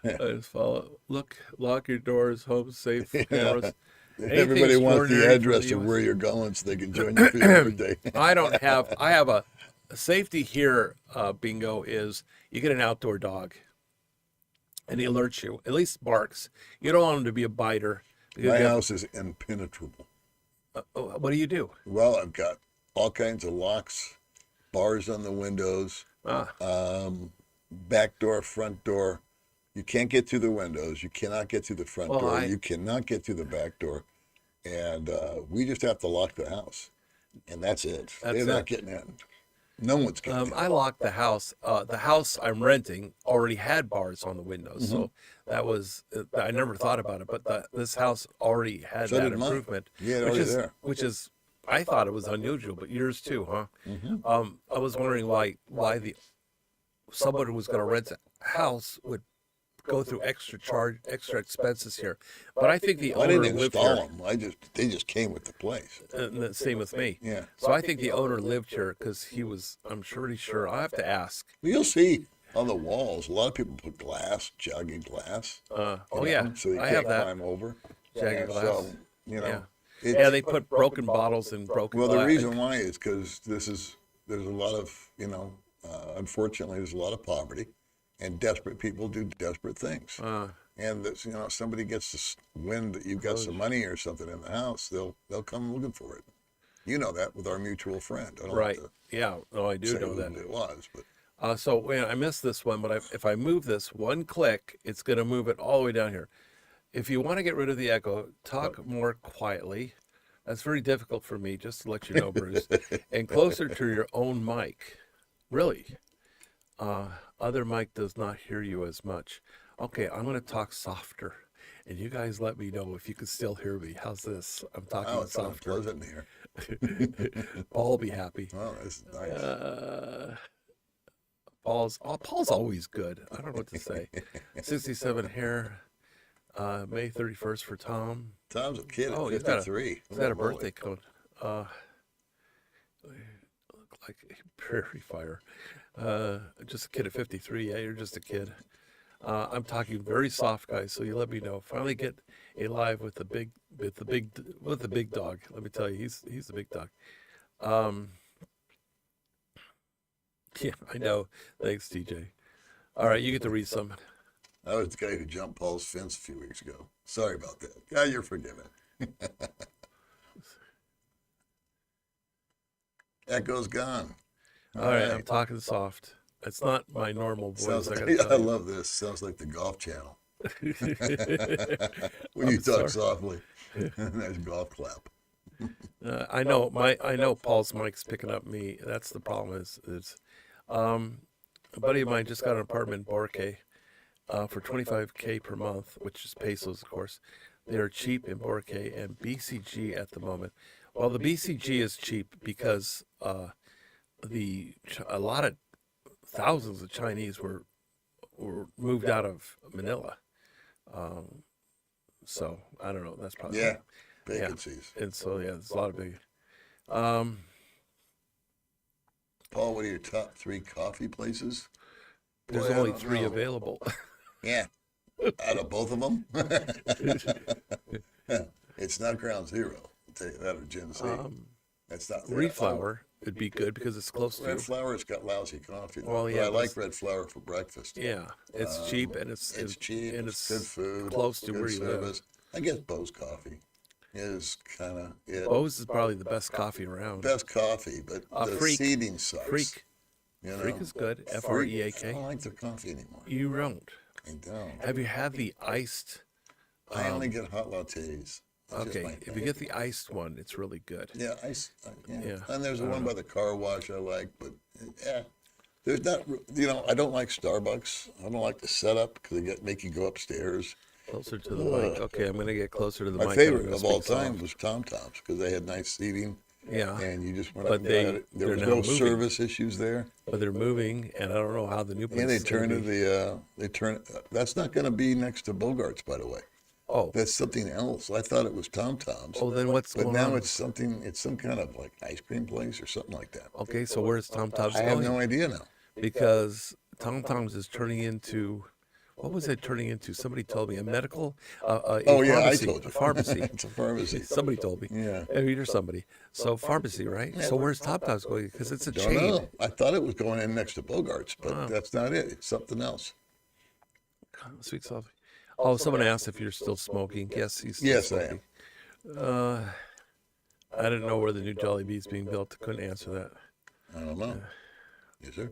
I just follow. Lock your doors, home safe cameras. Everybody Anything wants the extraordinary address for of the where you're going so they can join you for your birthday. I have a safety here, bingo, is you get an outdoor dog and he alerts you, at least barks. You don't want him to be a biter. because My you have- house is impenetrable. what do you do? Well, I've got all kinds of locks, bars on the windows, back door, front door. You can't get through the windows. You cannot get through the front Well, door. You cannot get through the back door. And we just have to lock the house. And that's it. That's They're not it. getting in. No one's getting in. I locked the house. The house I'm renting already had bars on the windows, so that was I never thought about it. But this house already had So that did mine. improvement, Yeah, already there. which is I thought it was unusual, but yours too, huh? I was wondering why someone who was going to rent a house would go through extra expenses here. But I think the I owner didn't lived install here. them. They just came with the place. And the same with me. Yeah. So I think the owner lived here because he was. I'm pretty sure. I have to ask. Well, you'll see on the walls, a lot of people put glass, jagged glass. Oh you yeah, know, so you I can't have that climb over. jagged glass. So, you know, Yeah. it's, Yeah, they put broken bottles and broken. well, the glass. reason why is because there's a lot of, unfortunately, there's a lot of poverty, and desperate people do desperate things. And that's, somebody gets this wind that you've got some money or something in the house, they'll come looking for it. You know that with our mutual friend. I don't Right. have to Yeah. No, I do say know who that. it was, but So I missed this one, but if I move this one click, it's going to move it all the way down here. If you want to get rid of the echo, talk more quietly. That's very difficult for me, just to let you know, Bruce. And closer to your own mic. Really. Other mic does not hear you as much. Okay, I'm going to talk softer. And you guys let me know if you can still hear me. How's this? I'm talking it's softer. unpleasant here. Paul will be happy. Oh, this is nice. Paul's always good. I don't know what to say. 67 hair, May 31st for Tom. Tom's a kid at he's 53. He's got a birthday code. Look like a prairie fire. Just a kid at 53. Yeah, you're just a kid. I'm talking very soft, guys. So you let me know. Finally get a live with the big dog. Let me tell you, he's the big dog. Yeah, I know. Thanks, TJ. All right, you get to read some. I was the guy who jumped Paul's fence a few weeks ago. Sorry about that. Yeah, you're forgiven. Echo's gone. All right, I'm talking soft. It's not my normal voice. I love this. Sounds like the Golf Channel. When you talk softly. Nice golf clap. I know Paul's mic's picking up me. That's the problem. Is a buddy of mine just got an apartment in Boracay for $25K per month, which is pesos, of course. They are cheap in Boracay and BCG at the moment. Well, the BCG is cheap because a lot of thousands of Chinese were moved out of Manila. So I don't know. That's probably vacancies. Yeah. And so there's a lot of big. Paul, what are your top 3 coffee places? There's only 3 available. Yeah. Out of both of them? It's not Ground Zero. I'll tell you that, or Gen-Z. That's not Red Flower would be good because it's close to. Red Flower's got lousy coffee. Though. Well, yeah, I like Red Flower for breakfast. Yeah, it's cheap and it's cheap and it's good food, close to good where you service. live. I guess Bo's Coffee is kind of it. Bo's is probably the best coffee around. Best coffee, but the Freak. seating sucks. Freak. Freak is good. Freak. I don't like their coffee anymore. You don't. I don't. Have you had the iced? I only get hot lattes. That's okay, if you get the iced one, it's really good. Yeah, Yeah. And there's the one by the car wash I like, but there's not. I don't like Starbucks. I don't like the setup because they make you go upstairs. Closer to the mic. Okay, I'm going to get closer to the mic. My favorite of all time was Tom Tom's because they had nice seating. Yeah. And you just went but up and got it. There was no service issues there. But they're moving, and I don't know how the new place. And they turn that's not going to be next to Bogart's, by the way. Oh. That's something else. I thought it was Tom Tom's. Oh, then what's going on? But now it's some kind of like ice cream place or something like that. Okay, so where's Tom Tom's going? I have no idea now. Because Tom Tom's is turning into, what was it turning into? Somebody told me a medical. Pharmacy, I told you. A pharmacy. It's a pharmacy. Somebody told me. Yeah. You're somebody. So pharmacy, right? Yeah. So where's Tom Tom's going? Because it's a Don't chain. know. I thought it was going in next to Bogart's, but that's not it. It's something else. Sweet soft. Oh, someone asked if you're still smoking. Yes, he's still smoking. I am. I didn't know where the new Jollibee is being built. Couldn't answer that. I don't know. Yes, sir.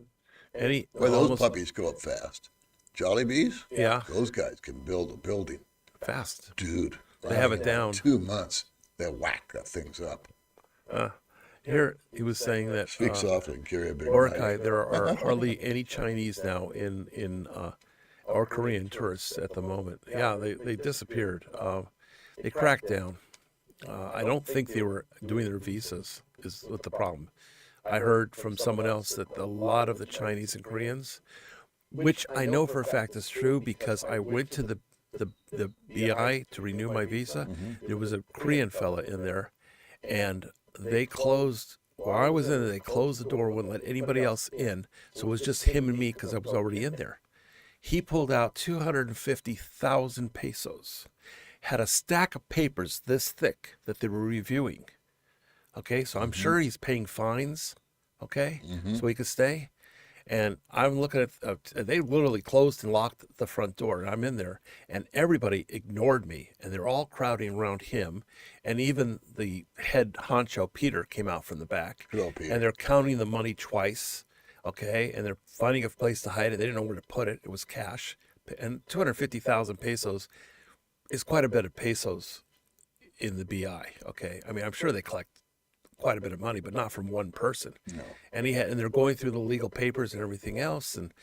Those puppies go up fast. Jollibees? Yeah. Those guys can build a building. Fast. Dude. They have it down. 2 months. They whack that things up. Here, he was saying that Speak softly and carry a big Boracay, there are hardly any Chinese now in or Korean tourists at the moment. Yeah, they disappeared. They cracked down. I don't think they were doing their visas is what the problem. I heard from someone else that a lot of the Chinese and Koreans, which I know for a fact is true because I went to the BI to renew my visa. There was a Korean fella in there, and they closed. While I was in there, they closed the door, wouldn't let anybody else in. So it was just him and me because I was already in there. He pulled out 250,000 pesos, had a stack of papers this thick that they were reviewing. Okay, so I'm sure he's paying fines, okay, so he could stay. And I'm looking at, they literally closed and locked the front door, and I'm in there, and everybody ignored me, and they're all crowding around him, and even the head honcho, Peter, came out from the back, Hello, Peter. and they're counting the money twice, okay, and they're finding a place to hide it. They didn't know where to put it. It was cash, and 250,000 pesos is quite a bit of pesos in the BI, okay? I mean, I'm sure they collect quite a bit of money, but not from one person. No. And and they're going through the legal papers and everything else. And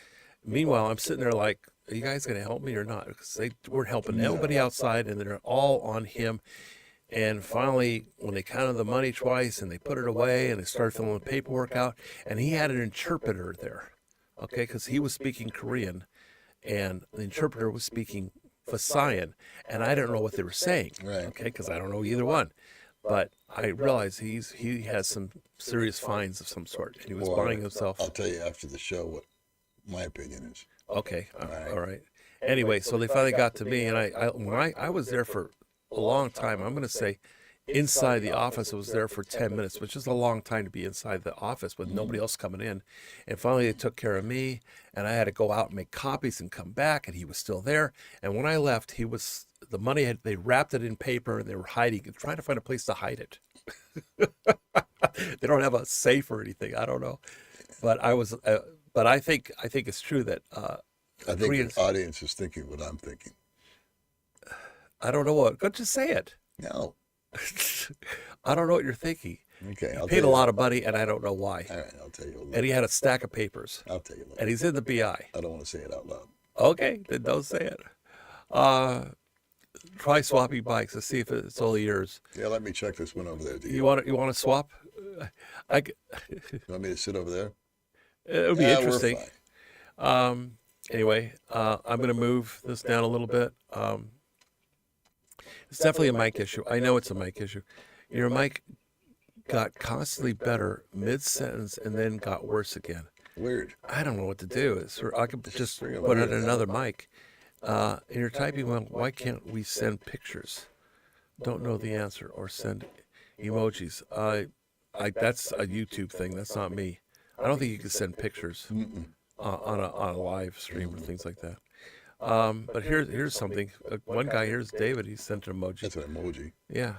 meanwhile, I'm sitting there like, are you guys going to help me or not? Because they weren't helping nobody outside, and they're all on him. And finally, when they counted the money twice and they put it away and they started filling the paperwork out, and he had an interpreter there, okay, because he was speaking Korean, and the interpreter was speaking Visayan, and I didn't know what they were saying, Right. okay, because I don't know either one. But I realized he has some serious fines of some sort, and he was buying himself. I'll tell you after the show what my opinion is. Okay, all right. Anyway, so they finally got to me, and I was there for a long time. I'm going to say inside the office, I was there for 10 minutes, which is a long time to be inside the office with nobody else coming in. And finally, they took care of me, and I had to go out and make copies and come back, and he was still there. And when I left, the money they wrapped it in paper, and they were hiding it, trying to find a place to hide it. They don't have a safe or anything. I don't know, but but I think it's true that I think Koreans, the audience is thinking what I'm thinking. I don't know what. Go just say it. No. I don't know what you're thinking. Okay. He paid a lot of money, and I don't know why. All right. I'll tell you a little. And he had a stack of papers, I'll tell you a little. and he's in the BI. I don't want to say it out loud. Okay, then don't say it. Try swapping bikes to see if it's all yours. Yeah, let me check this one over there. Do You want to swap? You want me to sit over there? It would be Yeah, interesting. We're fine. Anyway, I'm going to move this down a little bit. It's definitely a mic issue. I know it's a mic issue. Your mic got constantly better mid-sentence and then got worse again. Weird. I don't know what to do. I could just bring it put over in here. another mic. And you're typing, well, why can't we send pictures? Don't know the answer, or send emojis. That's a YouTube thing. That's not me. I don't think you can send pictures on a live stream or things like that. But here's something. One guy, here's David. He sent an emoji. That's an emoji. Yeah.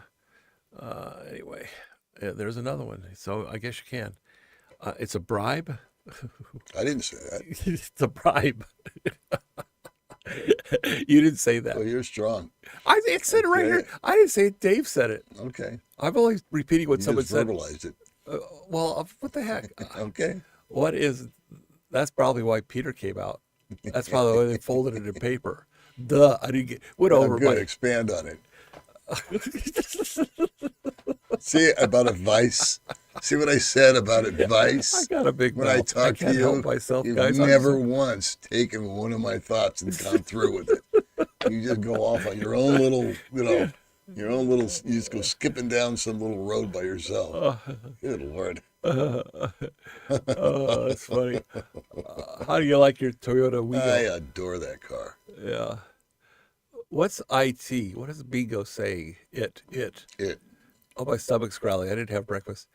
Anyway, there's another one. So I guess you can. It's a bribe. I didn't say that. It's a bribe. You didn't say that. Well, you're strong. It said it right here. I didn't say it. Dave said it. Okay. I'm only repeating what You someone just said. verbalized it. What the heck? Okay. That's probably why Peter came out. That's probably why they folded it in paper. Duh. I didn't went over Good. my. Expand on it. See about advice. See what I said about advice? I got a big When mouth. I talk can't to help you, myself, you've guys. never once taken one of my thoughts and gone through with it. You just go off on your own little, you just go skipping down some little road by yourself. Good Lord. Oh, that's funny. How do you like your Toyota I Wigo? adore that car. Yeah. What's IT? What does Bingo say? It. Oh, my stomach's growling. I didn't have breakfast.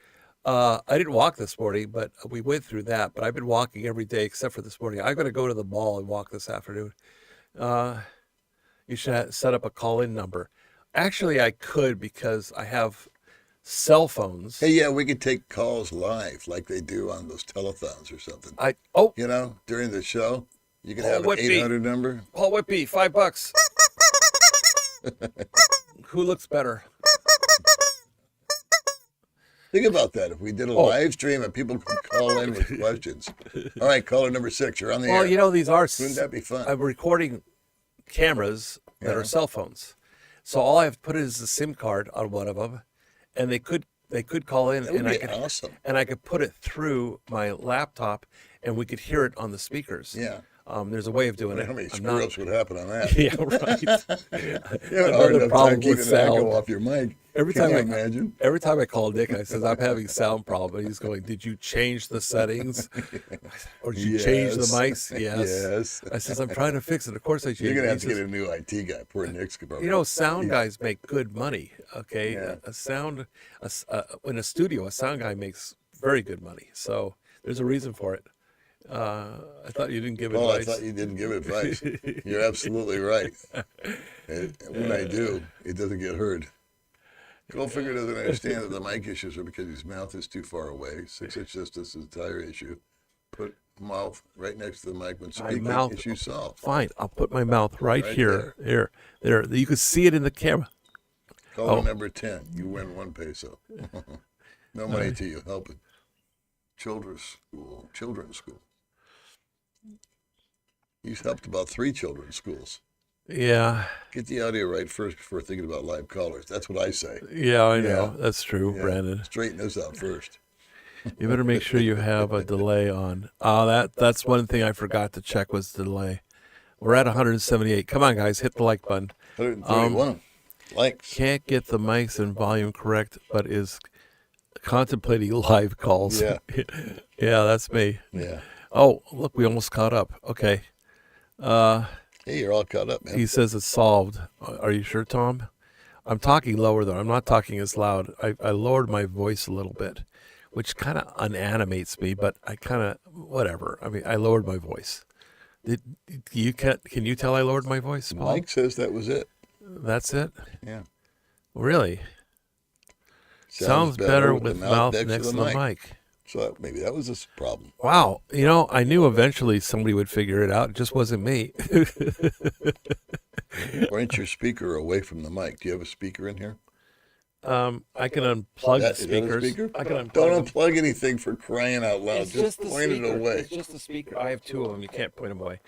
I didn't walk this morning, but we went through that. But I've been walking every day except for this morning. I'm going to go to the mall and walk this afternoon. You should set up a call-in number. Actually, I could because I have cell phones. Hey, yeah, we could take calls live like they do on those telethons or something. During the show, you can have an Whitby. 800 number. Paul Whitby, $5. Who looks better? Think about that. If we did a live stream and people could call in with questions. All right, caller number 6, you're on the air. Well, these are. Wouldn't that be fun? I'm recording cameras that are cell phones. So all I have to put is a SIM card on one of them, and they could call in, That would and be awesome. I could put it through my laptop, and we could hear it on the speakers. Yeah. There's a way of doing I it. wonder how many I'm screw-ups would happen on that. Yeah, right. You have a hard Another enough problem time keeping with that echo sound. off your mic. Every Can time you I imagine? Every time I call Nick, I says I'm having sound problem. He's going, "Did you change the settings, or did you change the mics?" Yes. Yes. I says I'm trying to fix it. Of course I changed. You're gonna it. have He to says, get a new IT guy. Poor Nick's probably. you know, sound guys make good money. Okay, Yeah. in a studio, a sound guy makes very good money. So there's a reason for it. I thought you didn't give Well, advice. I thought you didn't give advice. You're absolutely right. And when I do, it doesn't get heard. Goldfinger doesn't understand that the mic issues are because his mouth is too far away. 6-inch distance is the entire issue. Put mouth right next to the mic when speaking. mouth- Issue solved. Fine, I'll put my mouth right Right here. There. You can see it in the camera. Caller number 10. You win $1 No money to you. Help it. Children's school. He's helped about 3 children's schools. Yeah, Get the audio right first before thinking about live callers. That's what I say. yeah, I know. Yeah. That's true, Yeah. Brandon. Straighten this out first. You better make sure you have a delay on. That's one thing I forgot to check was the delay. We're at 178. Come on, guys, hit the like button. 131 likes. Can't get the mics and volume correct, but is contemplating live calls. Yeah. Yeah, that's me. Yeah. Oh, look, we almost caught up. Okay. Hey, you're all caught up, man. He says it's solved. Are you sure, Tom? I'm talking lower, though. I'm not talking as loud. I lowered my voice a little bit, which kind of unanimates me, but I kind of, whatever. I mean, I lowered my voice. Can you tell I lowered my voice, Paul? Mike says that was it. That's it? Yeah. Really? Sounds better with mouth next to the mic. So maybe that was this problem. Wow. You know, I knew eventually somebody would figure it out. It just wasn't me. Point your speaker away from the mic. Do you have a speaker in here? I can unplug the Is that a speakers. speaker? I can unplug Don't them. unplug anything for crying out loud. Just the point it speaker. away. It's just the speaker. I have 2 of them. You can't point them away.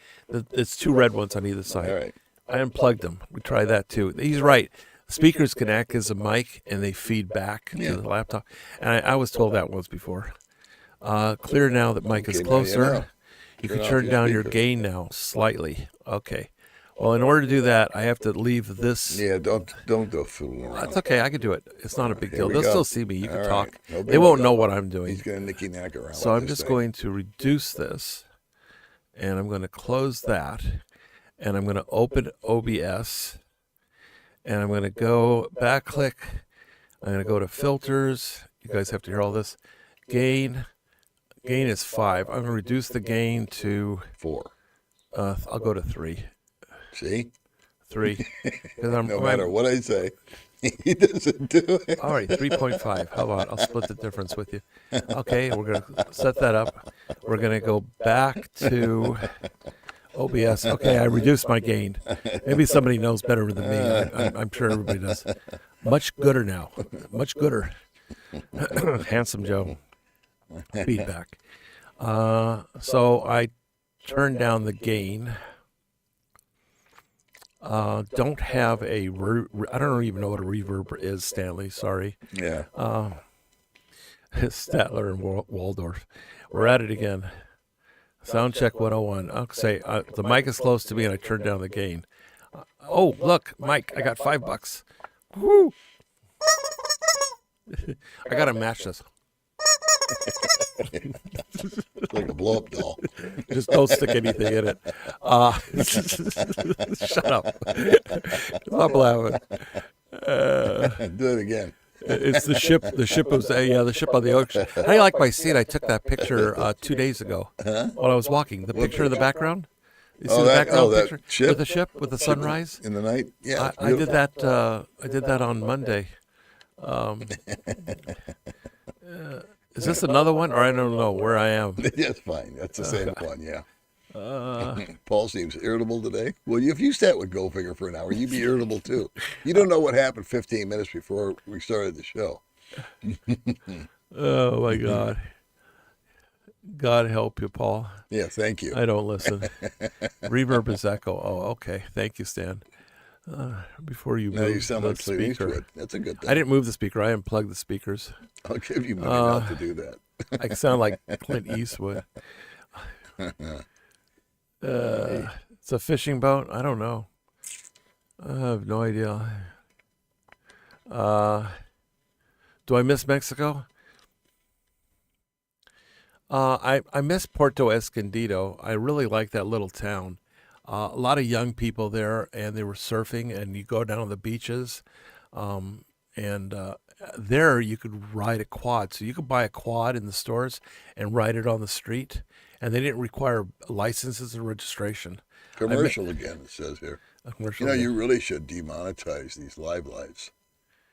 It's 2 red ones on either side. All right. I unplugged them. We try that too. He's right. Speakers can act as a mic and they feed back Yeah. to the laptop. And I was told that once before. Clear now that mic is Okay, now you closer. know. You Turn can off turn your down your speaker. gain now slightly. Okay. Well, in order to do that, I have to leave this. Yeah, don't go fooling around. That's okay. I can do it. It's not a big Here deal. we They'll go. still see me. You can All right. talk. No big They won't deal. know what I'm doing. He's going to nicky knack around. So with I'm this just thing. going to reduce this, and I'm going to close that, and I'm going to open OBS, and I'm going to go back click. I'm going to go to filters. You guys have to hear all this. Gain is 5. I'm going to reduce the gain to 4. I'll go to 3. See? 3. 'Cause I'm, No matter what I say, he doesn't do it. All right, 3.5. How about I'll split the difference with you? Okay, we're going to set that up. We're going to go back to OBS. Okay, I reduced my gain. Maybe somebody knows better than me. I'm sure everybody does. Much gooder now. Much gooder. Handsome Joe. Feedback. So I turned down the gain. Don't have I don't even know what a reverb is, Stanley. Sorry. Yeah. Statler and Waldorf. We're at it again. Sound check 101. I'll say the mic is close to me and I turned down the gain. Oh, look, Mike, I got $5. Woo! I got to match this. Like a blow up doll. Just don't stick anything in it. Shut up. Stop laughing. Do it again. It's the ship. The ship was the ship on the ocean. I like my seat. I took that picture 2 days ago while I was walking. The picture in the background. You see the background that picture ship? with the ship with the sunrise. In the night? Yeah. it's I did beautiful. that. I did that on Monday. Is this another one, or I don't know where I am? That's fine. That's the same one, yeah. Paul seems irritable today. Well, if you sat with Goldfinger for an hour, you'd be irritable too. You don't know what happened 15 minutes before we started the show. Oh my God. God help you, Paul. Yeah, thank you. I don't listen. Reverb is echo. Oh, okay. Thank you, Stan. Before you Now move you sound the like Clint speaker. Eastwood. That's a good thing. I didn't move the speaker. I unplugged the speakers. I'll give you money not to do that. I sound like Clint Eastwood. It's a fishing boat? I don't know. I have no idea. Do I miss Mexico? I miss Puerto Escondido. I really like that little town. A lot of young people there, and they were surfing, and you go down on the beaches. And there you could ride a quad. So you could buy a quad in the stores and ride it on the street. And they didn't require licenses or registration. Commercial again, it says here. A commercial. You know, you really should demonetize these live lives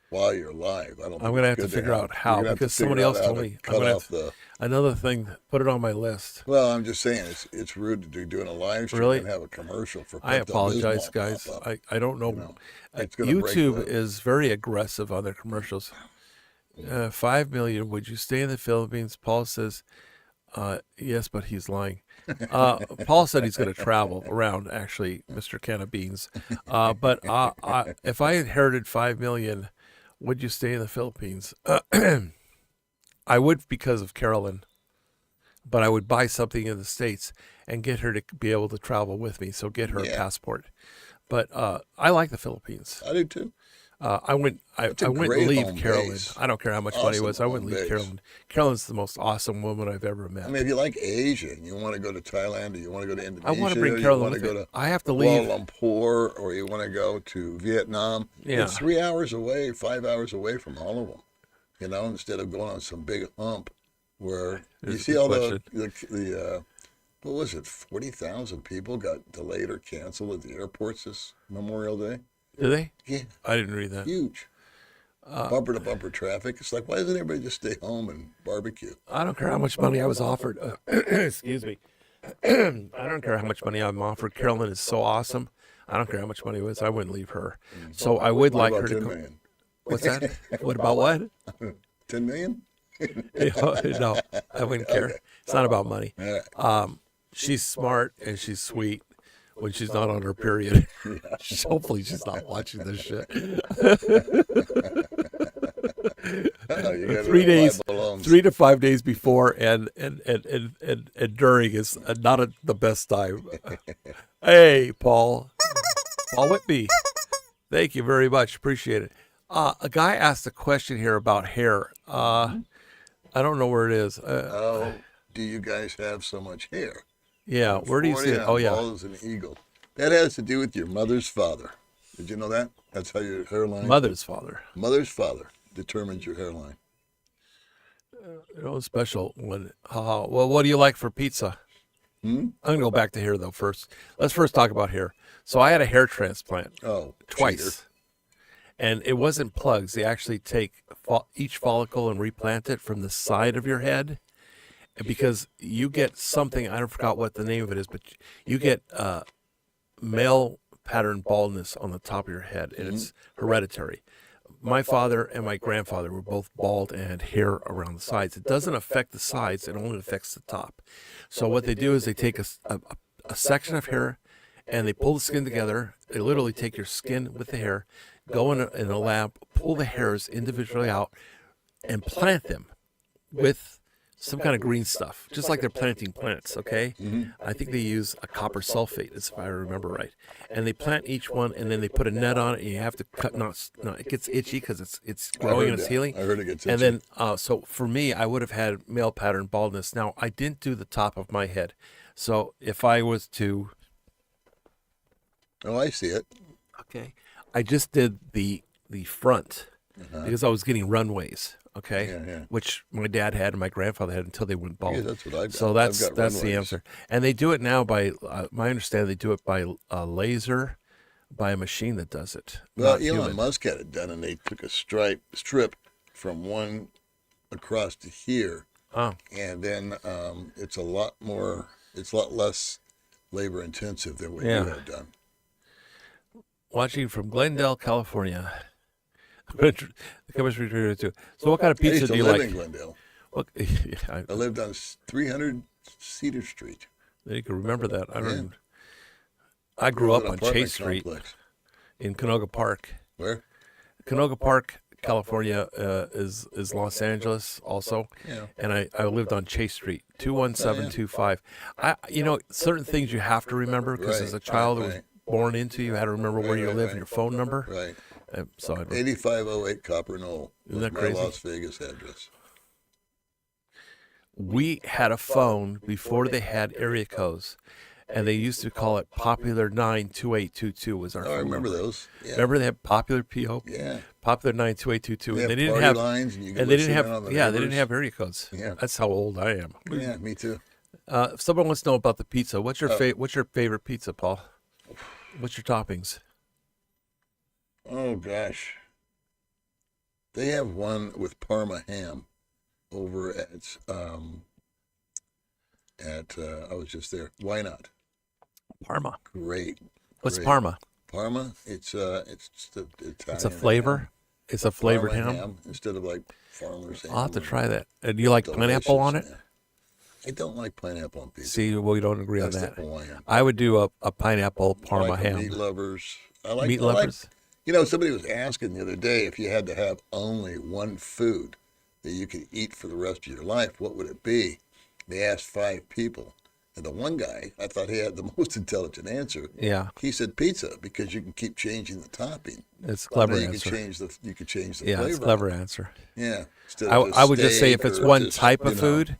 while you're live. I don't. I'm going to have to figure out how, because somebody else told me. I'm going to have another thing, put it on my list. Well, I'm just saying, it's rude to be doing a live stream Really? and have a commercial for I apologize, guys. I don't know. You know, it's gonna break YouTube the- is very aggressive on their commercials. 5 million. Would you stay in the Philippines? Paul says, yes, but he's lying. Paul said he's going to travel around, actually, Mr. Can of Beans. But if I inherited 5 million, would you stay in the Philippines? I would, because of Carolyn. But I would buy something in the States and get her to be able to travel with me. So get her a passport. But I like the Philippines. I do too. I wouldn't great leave home Carolyn. base. I don't care how much money it was. I Awesome wouldn't leave home base. Carolyn. Carolyn's the most awesome woman I've ever met. I mean, if you like Asia and you want to go to Thailand or you want to go to Indonesia, I want to bring you Carolyn want with to go me. to I have to leave. Kuala Lumpur, or you want to go to Vietnam. Yeah. It's 3 hours away, 5 hours away from all of them. You know, instead of going on some big hump where Here's you a see good all question. the what was it, 40,000 people got delayed or canceled at the airports this Memorial Day? Do they? Yeah, I didn't read that. huge. Bumper to bumper traffic. It's like, why doesn't everybody just stay home and barbecue? I don't care how much money I was offered. Excuse me. I don't care how much money I'm offered. Carolyn is so awesome. I don't care how much money it was. I wouldn't leave her. So I would What like about her to 10 go. million? What's that? What about what? 10 million? No, I wouldn't care. It's not about money. All right. She's smart and she's sweet when she's not on her period. Hopefully she's not watching this shit. You gotta 3 days, buy balloons. 3 to 5 days before and during is not the best time. Hey, Paul Whitby, thank you very much. Appreciate it. A guy asked a question here about hair. I don't know where it is. Oh, do you guys have so much hair? Yeah, where do you see it? 40 Oh, yeah. bald as an eagle. That has to do with your mother's father. Did you know that? That's how your hairline. Mother's father. Mother's father determines your hairline. Special one. Well, what do you like for pizza? Hmm? I'm going to go back to hair, though, first. Let's first talk about hair. So I had a hair transplant Oh, twice. cheater. And it wasn't plugs. They actually take each follicle and replant it from the side of your head. And because you get something, I forgot what the name of it is, but you get male pattern baldness on the top of your head, and it's hereditary. My father and my grandfather were both bald and had hair around the sides. It doesn't affect the sides, it only affects the top. So what they do is they take a section of hair and they pull the skin together. They literally take your skin with the hair, go in a lab, pull the hairs individually out, and plant them with some kind of green stuff, just like they're planting plants, okay? I think they use a copper sulfate, if I remember right. And they plant each one, and then they put a net on it, and you have to cut, it gets itchy because it's growing and it's healing. I heard it gets And itchy. then, so for me, I would have had male pattern baldness. Now, I didn't do the top of my head. So if I was to, Oh, I see it. okay, I just did the front because I was getting runways, okay, Yeah. which my dad had and my grandfather had until they went bald. Yeah, that's what I've got. So I've that's got the runways. answer. And they do it now by my understanding. They do it by laser, by a machine that does it. Well, not Elon human. Musk had it done, and they took a strip from one across to here, Oh, and then it's a lot less labor intensive than what Yeah. you had done. watching from Glendale, California. The chemistry trader too. So what kind of I pizza used do to you live like? in Glendale. What, I I lived on 300 Cedar Street. you can remember that. I don't. Yeah. Even- I grew It was up an on apartment Chase Street. complex. in Canoga Park. Where? Canoga Park, California, is Los Angeles also. Yeah. And I lived on Chase Street, 21725. Certain things you have to remember because as a child that was born into, you had to remember where you live and your phone number. Right. So 8508 Copper Knoll. Isn't that my crazy? Las Vegas address. We had a phone before they had area codes, and they used to call it Popular 92822 was our phone I remember number. those. Yeah. Remember they had Popular PO? Yeah. Popular 92822. They and they have didn't party have lines, and you could and they listen didn't in on have the they didn't neighbors. have area codes. Yeah. That's how old I am. Yeah, me too. If someone wants to know about the pizza, what's your favorite pizza, Paul? What's your toppings? Oh gosh. They have one with Parma ham over at I was just there. Why not? Parma. Great. What's Great. Parma? Parma, it's just a Italian It's a flavor. ham. It's a flavored Parma ham. instead of like farmer's ham. I'll have to try that. Do you like pineapple on it? Delicious, man. I don't like pineapple on pizza. See, we don't agree That's on that. the Hawaiian. I would do a pineapple Parma like the ham. Meat lovers. I like Meat I like- lovers? somebody was asking the other day if you had to have only one food that you could eat for the rest of your life, what would it be? They asked 5 people. And the one guy, I thought he had the most intelligent answer. Yeah, He said pizza because you can keep changing the topping. it's a clever You answer. could change the Yeah, flavor. it's a clever answer. Yeah. Instead of I would just say if steak it's or one just, type of food,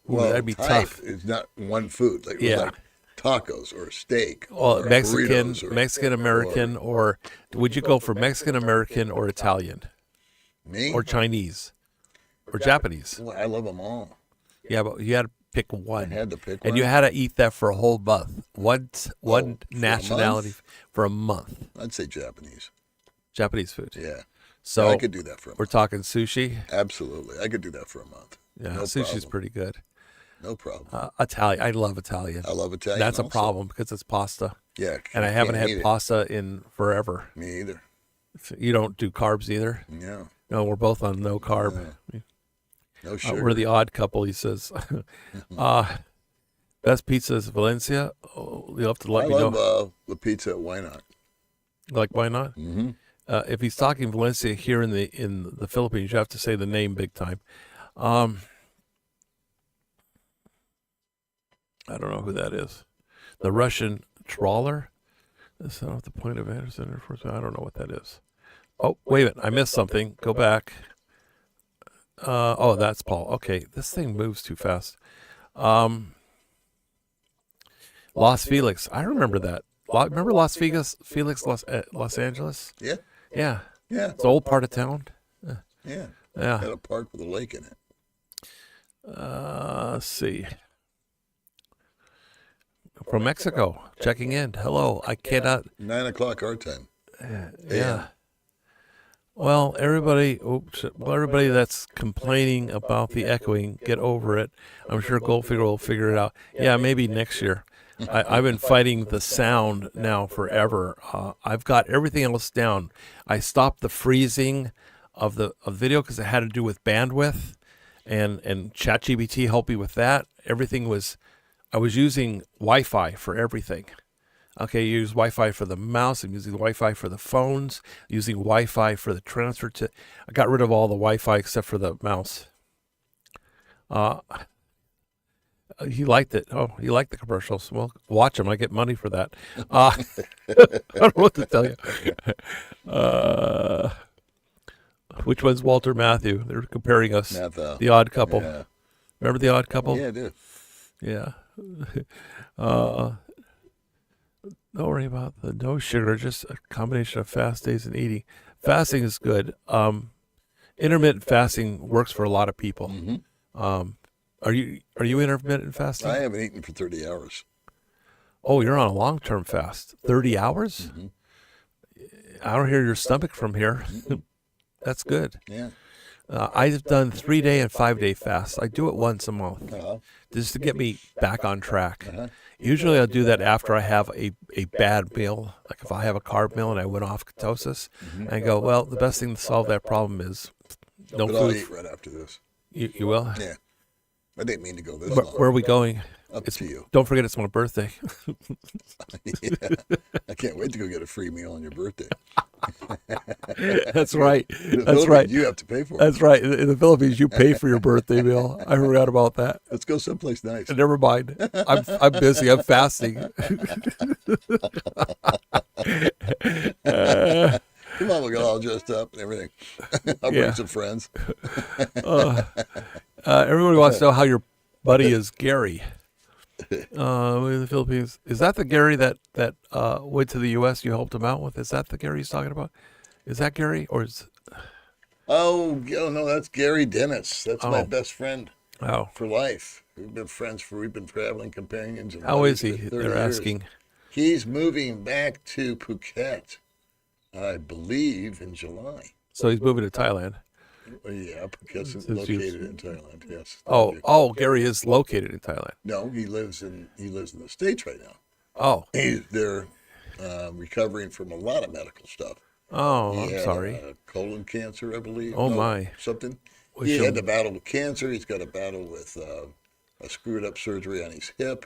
that'd be type tough. It's not one food. Like, it was Yeah. like tacos or a steak. Well, or Mexican, burritos or- Mexican American, or would you go for Mexican American or Italian me or Chinese or Japanese? Well, I love them all. Yeah, but you had to pick I one, had to pick and one. you had to eat that for a whole month. One for a nationality month? for a month. I'd say Japanese. Japanese food. Yeah. So I could do that for a we're month. talking sushi. Absolutely. I could do that for a month. Yeah, No sushi's problem. pretty good. No problem. Italian. I love Italian. I love Italian. That's a also. problem because it's pasta, Yeah. and I haven't can't had eat it. pasta in forever. Me either. You don't do carbs either. No. No, we're both on no carb. No sugar. We're the odd couple, he says. Best pizza is Valencia. Oh, you'll have to let I me love know. the pizza at Why Not. Like, why not? Mm-hmm. If he's talking Valencia here in the Philippines, you have to say the name big time. I don't know who that is. The Russian trawler. That's not the point of Anderson. I don't know what that is. Oh, wait a minute. I missed something. Go back. That's Paul. Okay, this thing moves too fast. Los Felix. I remember that. Remember Las Vegas, Los Angeles? Yeah. Yeah. Yeah. It's an old part of town. Yeah. Yeah. Had a park with a lake in it. Let's see. From Mexico, checking in. Hello. I cannot. 9 o'clock our time. Yeah. Well, everybody that's complaining about the echoing, get over it. I'm sure Goldfinger will figure it out. Yeah, maybe next year. I've been fighting the sound now forever. I've got everything else down. I stopped the freezing of the video because it had to do with bandwidth, and ChatGPT helped me with that. I was using Wi-Fi for everything. Okay, you use Wi-Fi for the mouse. I'm using Wi-Fi for the phones. Using Wi-Fi for the transfer to. I got rid of all the Wi-Fi except for the mouse. He liked it. Oh, he liked the commercials. Well, watch them. I get money for that. I don't know what to tell you. Which one's Walter Matthau? They're comparing us. Matthau. The Odd Couple. Yeah. Remember The Odd Couple? Yeah, I do. Yeah. Don't worry about the no sugar, just a combination of fast days and eating. Fasting is good. Intermittent fasting works for a lot of people. Mm-hmm. Are you intermittent fasting? I haven't eaten for 30 hours. Oh, you're on a long-term fast. 30 hours? Mm-hmm. I don't hear your stomach from here. That's good. Yeah. I've done 3-day and 5-day fasts. I do it once a month Uh-huh. just to get me back on track. Uh-huh. Usually I'll do that after I have a bad meal. Like if I have a carb meal and I went off ketosis, Mm-hmm. I go, well, the best thing to solve that problem is no But I'll food. eat right after this. You will? Yeah. I didn't mean to go this Where, long. where are we going? Up to you. Don't forget it's my birthday. Yeah. I can't wait to go get a free meal on your birthday. That's right. In the That's Philippines, right. You have to pay for it. That's right. In the Philippines, you pay for your birthday meal. I forgot about that. Let's go someplace nice. Never mind. I'm busy. I'm fasting. Come on, we'll get all dressed up and everything. I'll Yeah. bring some friends. Everybody wants to know how your buddy is, Gary. In the Philippines. Is that the Gary that went to the U.S. you helped him out with? Is that the Gary he's talking about? Is that Gary or is? Oh no, that's Gary Dennis. That's my Oh. best friend Oh, for life. We've been traveling companions. And how is he? buddies for 30 They're years. asking. He's moving back to Phuket, I believe, in July. So he's moving to Thailand. Yeah, Phuket's Since located in Thailand. Yes. Oh, Gary is located in Thailand. No, he lives in the States right now. Oh, They're recovering from a lot of medical stuff. oh, He I'm had, sorry. colon cancer, I believe. Oh, No, my. something. Wish He him- had to battle with cancer. He's got a battle with a screwed up surgery on his hip.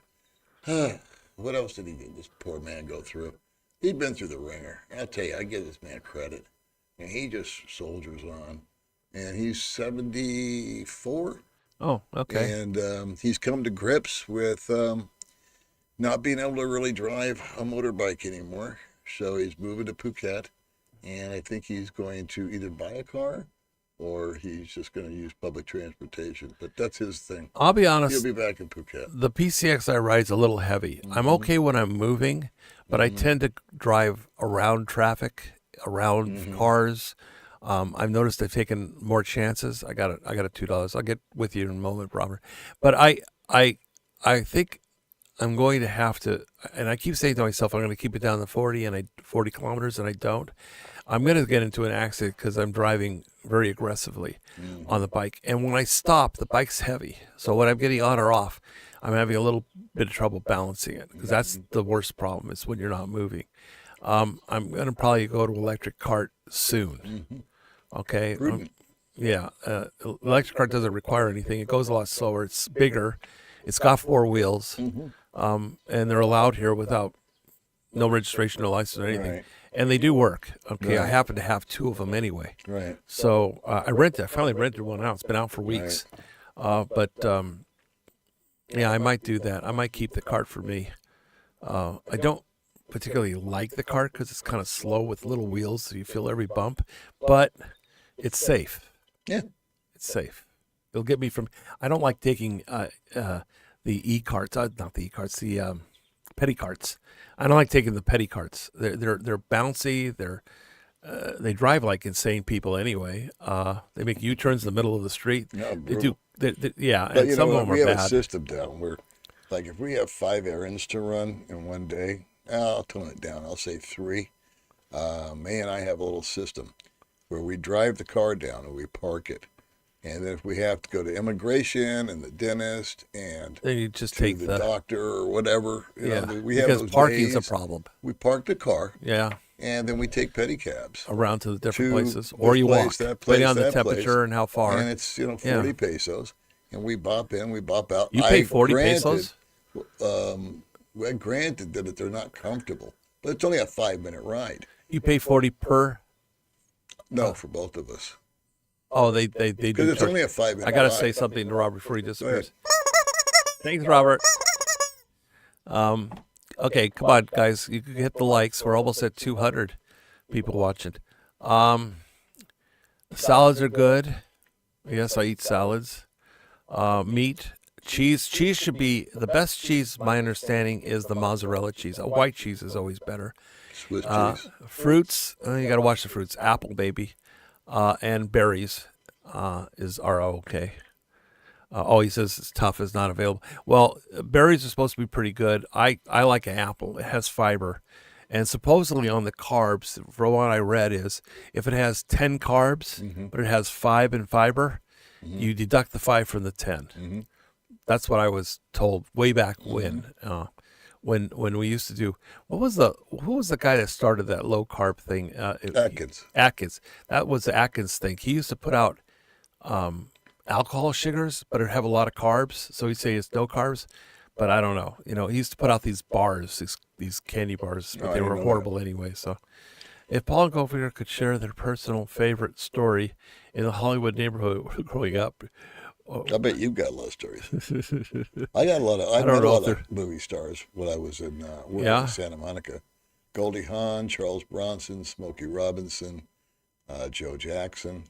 What else did this poor man go through? He'd been through the ringer. I'll tell you, I give this man credit. And he just soldiers on. And he's 74. Oh, okay. And he's come to grips with not being able to really drive a motorbike anymore. So he's moving to Phuket. And I think he's going to either buy a car or he's just going to use public transportation. But that's his thing. I'll be He'll honest. be back in Phuket. The PCX I ride is a little heavy. I'm okay when I'm moving, but I tend to drive around traffic, around cars. I've noticed I've taken more chances. I got a $2. I'll get with you in a moment, Robert. But I think I'm going to have to, and I keep saying to myself, I'm going to keep it down to 40 kilometers, and I don't. I'm going to get into an accident because I'm driving very aggressively on the bike. And when I stop, the bike's heavy. So when I'm getting on or off, I'm having a little bit of trouble balancing it because that's the worst problem is when you're not moving. I'm going to probably go to electric cart soon. Okay. Yeah. Electric cart doesn't require anything. It goes a lot slower. It's bigger. It's got 4 wheels. And they're allowed here without no registration, no license or anything. Right. And they do work. Okay. I Right. happen to have 2 of them anyway. Right. So I finally rented one out. It's been out for weeks. But yeah, I might do that. I might keep the cart for me. I don't particularly like the cart because it's kind of slow with little wheels, so you feel every bump. But it's safe. Yeah. It's safe. It'll get me from. I don't like taking the e-carts. Not the e-carts. The petty carts. I don't like taking the petty carts. They're bouncy. They drive like insane people anyway. They make U-turns in the middle of the street. Yeah, They do. Yeah, But and you some know of what? them We are have a bad. system down where, like, if we have 5 errands to run in one day, I'll tone it down. I'll say 3. May and I have a little system where we drive the car down and we park it. And then if we have to go to immigration and the dentist and Then you just to take the the doctor or whatever, yeah. we have Because those parking's a days. problem. We park the car Yeah, and then we take pedicabs. around to the different To places, or this you place, walk, that depending place, on the that temperature place. and how far. And it's 40 Yeah. pesos. And we bop in, we bop out. You pay I 40 granted- pesos. Well, granted that they're not comfortable, but it's only a 5-minute ride. You pay 40 per. No, for both of us, Oh, they because do. it's charge- only a 5-minute. I gotta ride. say something to Robert before he disappears. ahead. Thanks, Robert. Okay, come on, guys. You can hit the likes. We're almost at 200 people watching. Salads are good. Yes, I eat salads. Meat, cheese. Cheese should be the best cheese. My understanding is the mozzarella cheese. A white cheese is always better. Swiss cheese. Fruits. You got to watch the fruits. Apple, baby, and berries are okay. He says it's tough. Is not available. Well, berries are supposed to be pretty good. I like an apple. It has fiber. And supposedly on the carbs, from what I read, is if it has 10 carbs, but it has 5 in fiber, you deduct the 5 from the 10. That's what I was told way back when we used to do. Who was the guy that started that low carb thing? Atkins. Atkins. That was the Atkins thing. He used to put out alcohol sugars, but it have a lot of carbs. So he'd say it's no carbs, but I don't know. He used to put out these bars, these candy bars, but Oh, I they didn't were know horrible anyway. So if Paul and Goldfinger could share their personal favorite story in the Hollywood neighborhood growing up, I bet you've got a lot of stories. I got a lot of. I don't met a know lot if of movie stars when I was in working Yeah? in Santa Monica. Goldie Hawn, Charles Bronson, Smokey Robinson, Joe Jackson.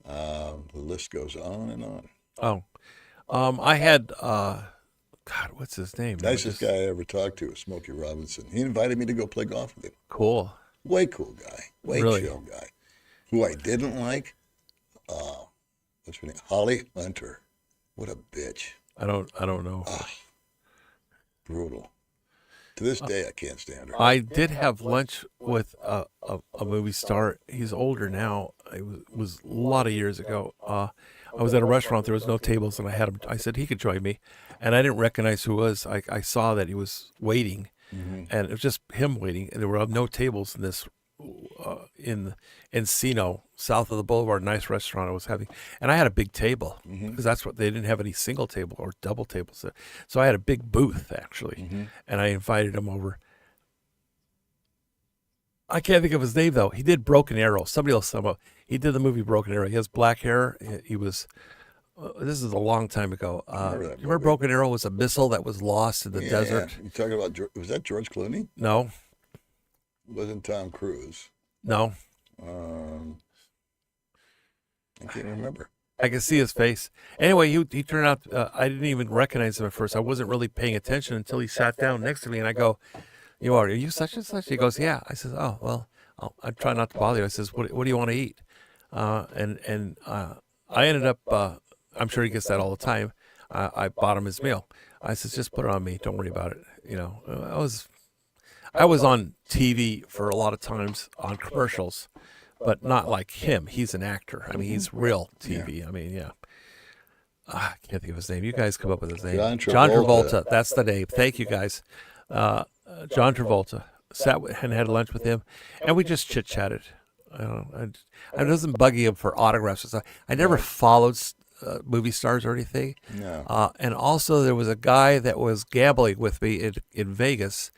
The list goes on and on. I had, God, what's his name? Nicest guy I ever talked to was Smokey Robinson. He invited me to go play golf with him. Cool. Way cool guy. Way Really? chill guy. Who I didn't like, what's her name? Holly Hunter. What a bitch. I don't know. Brutal. To this day, I can't stand her. I did have lunch with a movie star. He's older now. It was a lot of years ago. I was at a restaurant. There was no tables, and I had him. I said he could join me, and I didn't recognize who it was. I saw that he was waiting, and it was just him waiting. And there were no tables in this in Encino, south of the Boulevard. Nice restaurant I was having, and I had a big table because that's what they didn't have any single table or double tables there. So I had a big booth actually, and I invited him over. I can't think of his name though. He did Broken Arrow. Somebody else somehow. He did the movie Broken Arrow. He has black hair. He was. This is a long time ago. remember that You remember movie. Broken Arrow was a missile that was lost in the desert? You talking about, was that George Clooney? No, Wasn't Tom Cruise. no. I can't remember. I can see his face. Anyway, he turned out, I didn't even recognize him at first. I wasn't really paying attention until he sat down next to me, and I go, are you such and such? He goes, yeah. I says, oh, well, I try not to bother you. I says, what do you want to eat? And I ended up, I'm sure he gets that all the time. I bought him his meal. I says, just put it on me. Don't worry about it. I was on TV for a lot of times on commercials, but not like him. He's an actor. I mean, he's real TV. Yeah. I mean, yeah. I can't think of his name. You guys come up with his name. John Travolta. That's the name. Thank you, guys. John Travolta. Sat and had lunch with him, and we just chit-chatted. I wasn't bugging him for autographs. I never followed movie stars or anything. No. And also, there was a guy that was gambling with me in Vegas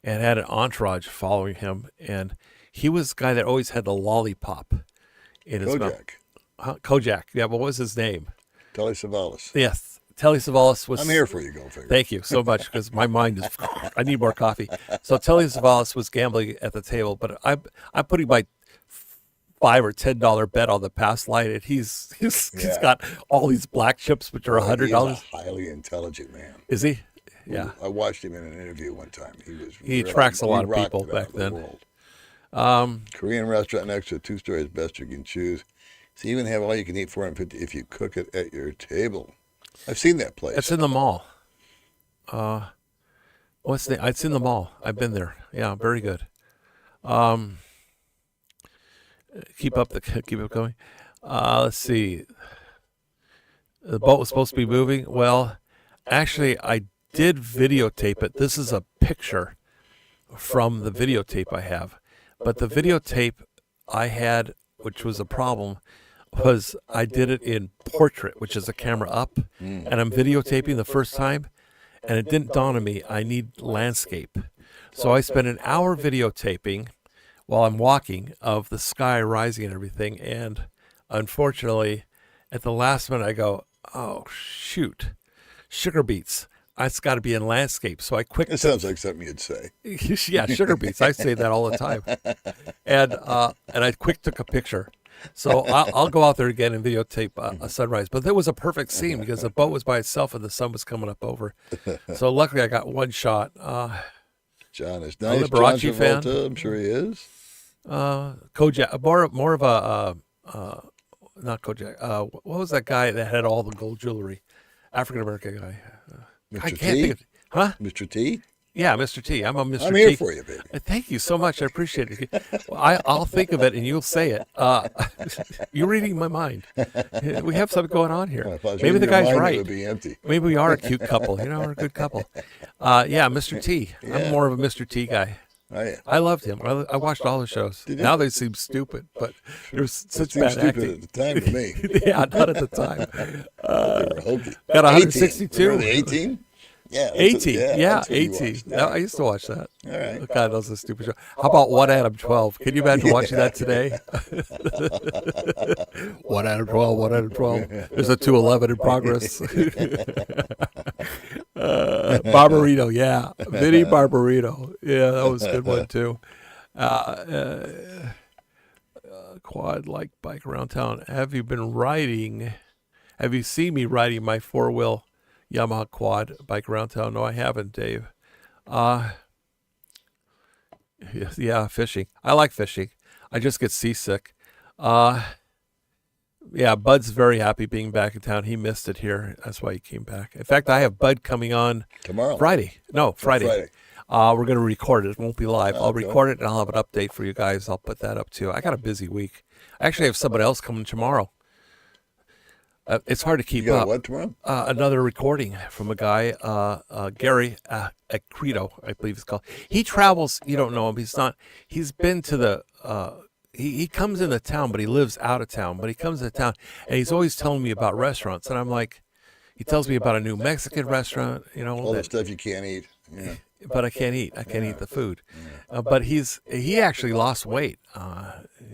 and had an entourage following him, and he was the guy that always had the lollipop in his mouth. Kojak. Yeah, what was his name? Telly Savalas. Yes. Telly Savalas was... I'm here for you, Goldfinger. Thank you so much, because my mind is... I need more coffee. So Telly Savalas was gambling at the table, but I'm putting my $5 or $10 bet on the past line, and he's got all these black chips, which are $100. He's a highly intelligent man. Is he? Yeah. I watched him in an interview one time. He attracts a lot of people back then. Korean restaurant next to a 2-story is best you can choose. So you even have all you can eat $450 if you cook it at your table. I've seen that place. It's in the mall. It's in the mall. I've been there. Yeah, very good. Keep it going. Let's see. The boat was supposed to be moving. Well, actually, I did videotape it. This is a picture from the videotape I have. But the videotape I had, which was a problem, was I did it in portrait, which is a camera up, and I'm videotaping the first time, and it didn't dawn on me I need landscape. So I spent an hour videotaping while I'm walking of the sky rising and everything, and unfortunately, at the last minute I go, oh, shoot, sugar beets. It's got to be in landscape. So I It sounds like something you'd say. Yeah, sugar beets. I say that all the time. And I quick took a picture. So I'll go out there again and videotape a sunrise. But there was a perfect scene because the boat was by itself and the sun was coming up over. So luckily I got one shot. John is nice. Liberace John fan. Travolta, I'm sure he is. Kojak, more of a not Kojak. What was that guy that had all the gold jewelry? African American guy. I Mr. can't T? think of, huh? Mr. T? Yeah, Mr. T. I'm a Mr. T. I'm here for you, baby. Thank you so much. I appreciate it. I'll think of it and you'll say it. You're reading my mind. We have something going on here. If I was Maybe reading the your guy's mind, it right. would be empty. Maybe we are a cute couple. We're a good couple. Yeah, Mr. T. I'm more of a Mr. T guy. Oh, yeah. I loved him. I watched all the shows. Did you? Now they seem stupid, but there's such Seems bad stupid acting. at the time to me. Yeah, not at the time. They were hokey. Got 18. 162. Remember the 18? Yeah. 18. Yeah, that's what you 18. watched. Yeah, I used to watch that. All right. God, that was a stupid show. How about One Adam 12? Can you imagine watching that today? 1 Adam 12, 1 Adam 12. There's a 211 in progress. Barbarino, yeah. Vinny Barbarino. Yeah, that was a good one, too. Quad like bike around town. Have you seen me riding my 4-wheel Yamaha quad bike around town? No, I haven't, Dave. Yeah, fishing. I like fishing. I just get seasick. Yeah, Bud's very happy being back in town. He missed it here. That's why he came back. In fact, I have Bud coming on Tomorrow. Friday. No, Friday. Friday. We're going to record it. It won't be live. I'll Okay. record it, and I'll have an update for you guys. I'll put that up, too. I got a busy week. I actually have somebody else coming tomorrow. It's hard to keep You got up. what tomorrow? Another recording from a guy, Gary Acredo, I believe it's called. He travels. You don't know him. He's been to the. He comes into town, but he lives out of town. But he comes into town, and he's always telling me about restaurants. And I'm like, he tells me about a new Mexican restaurant. You know, All the stuff you can't eat. Yeah. but I can't eat. I can't eat the food. But he actually lost weight.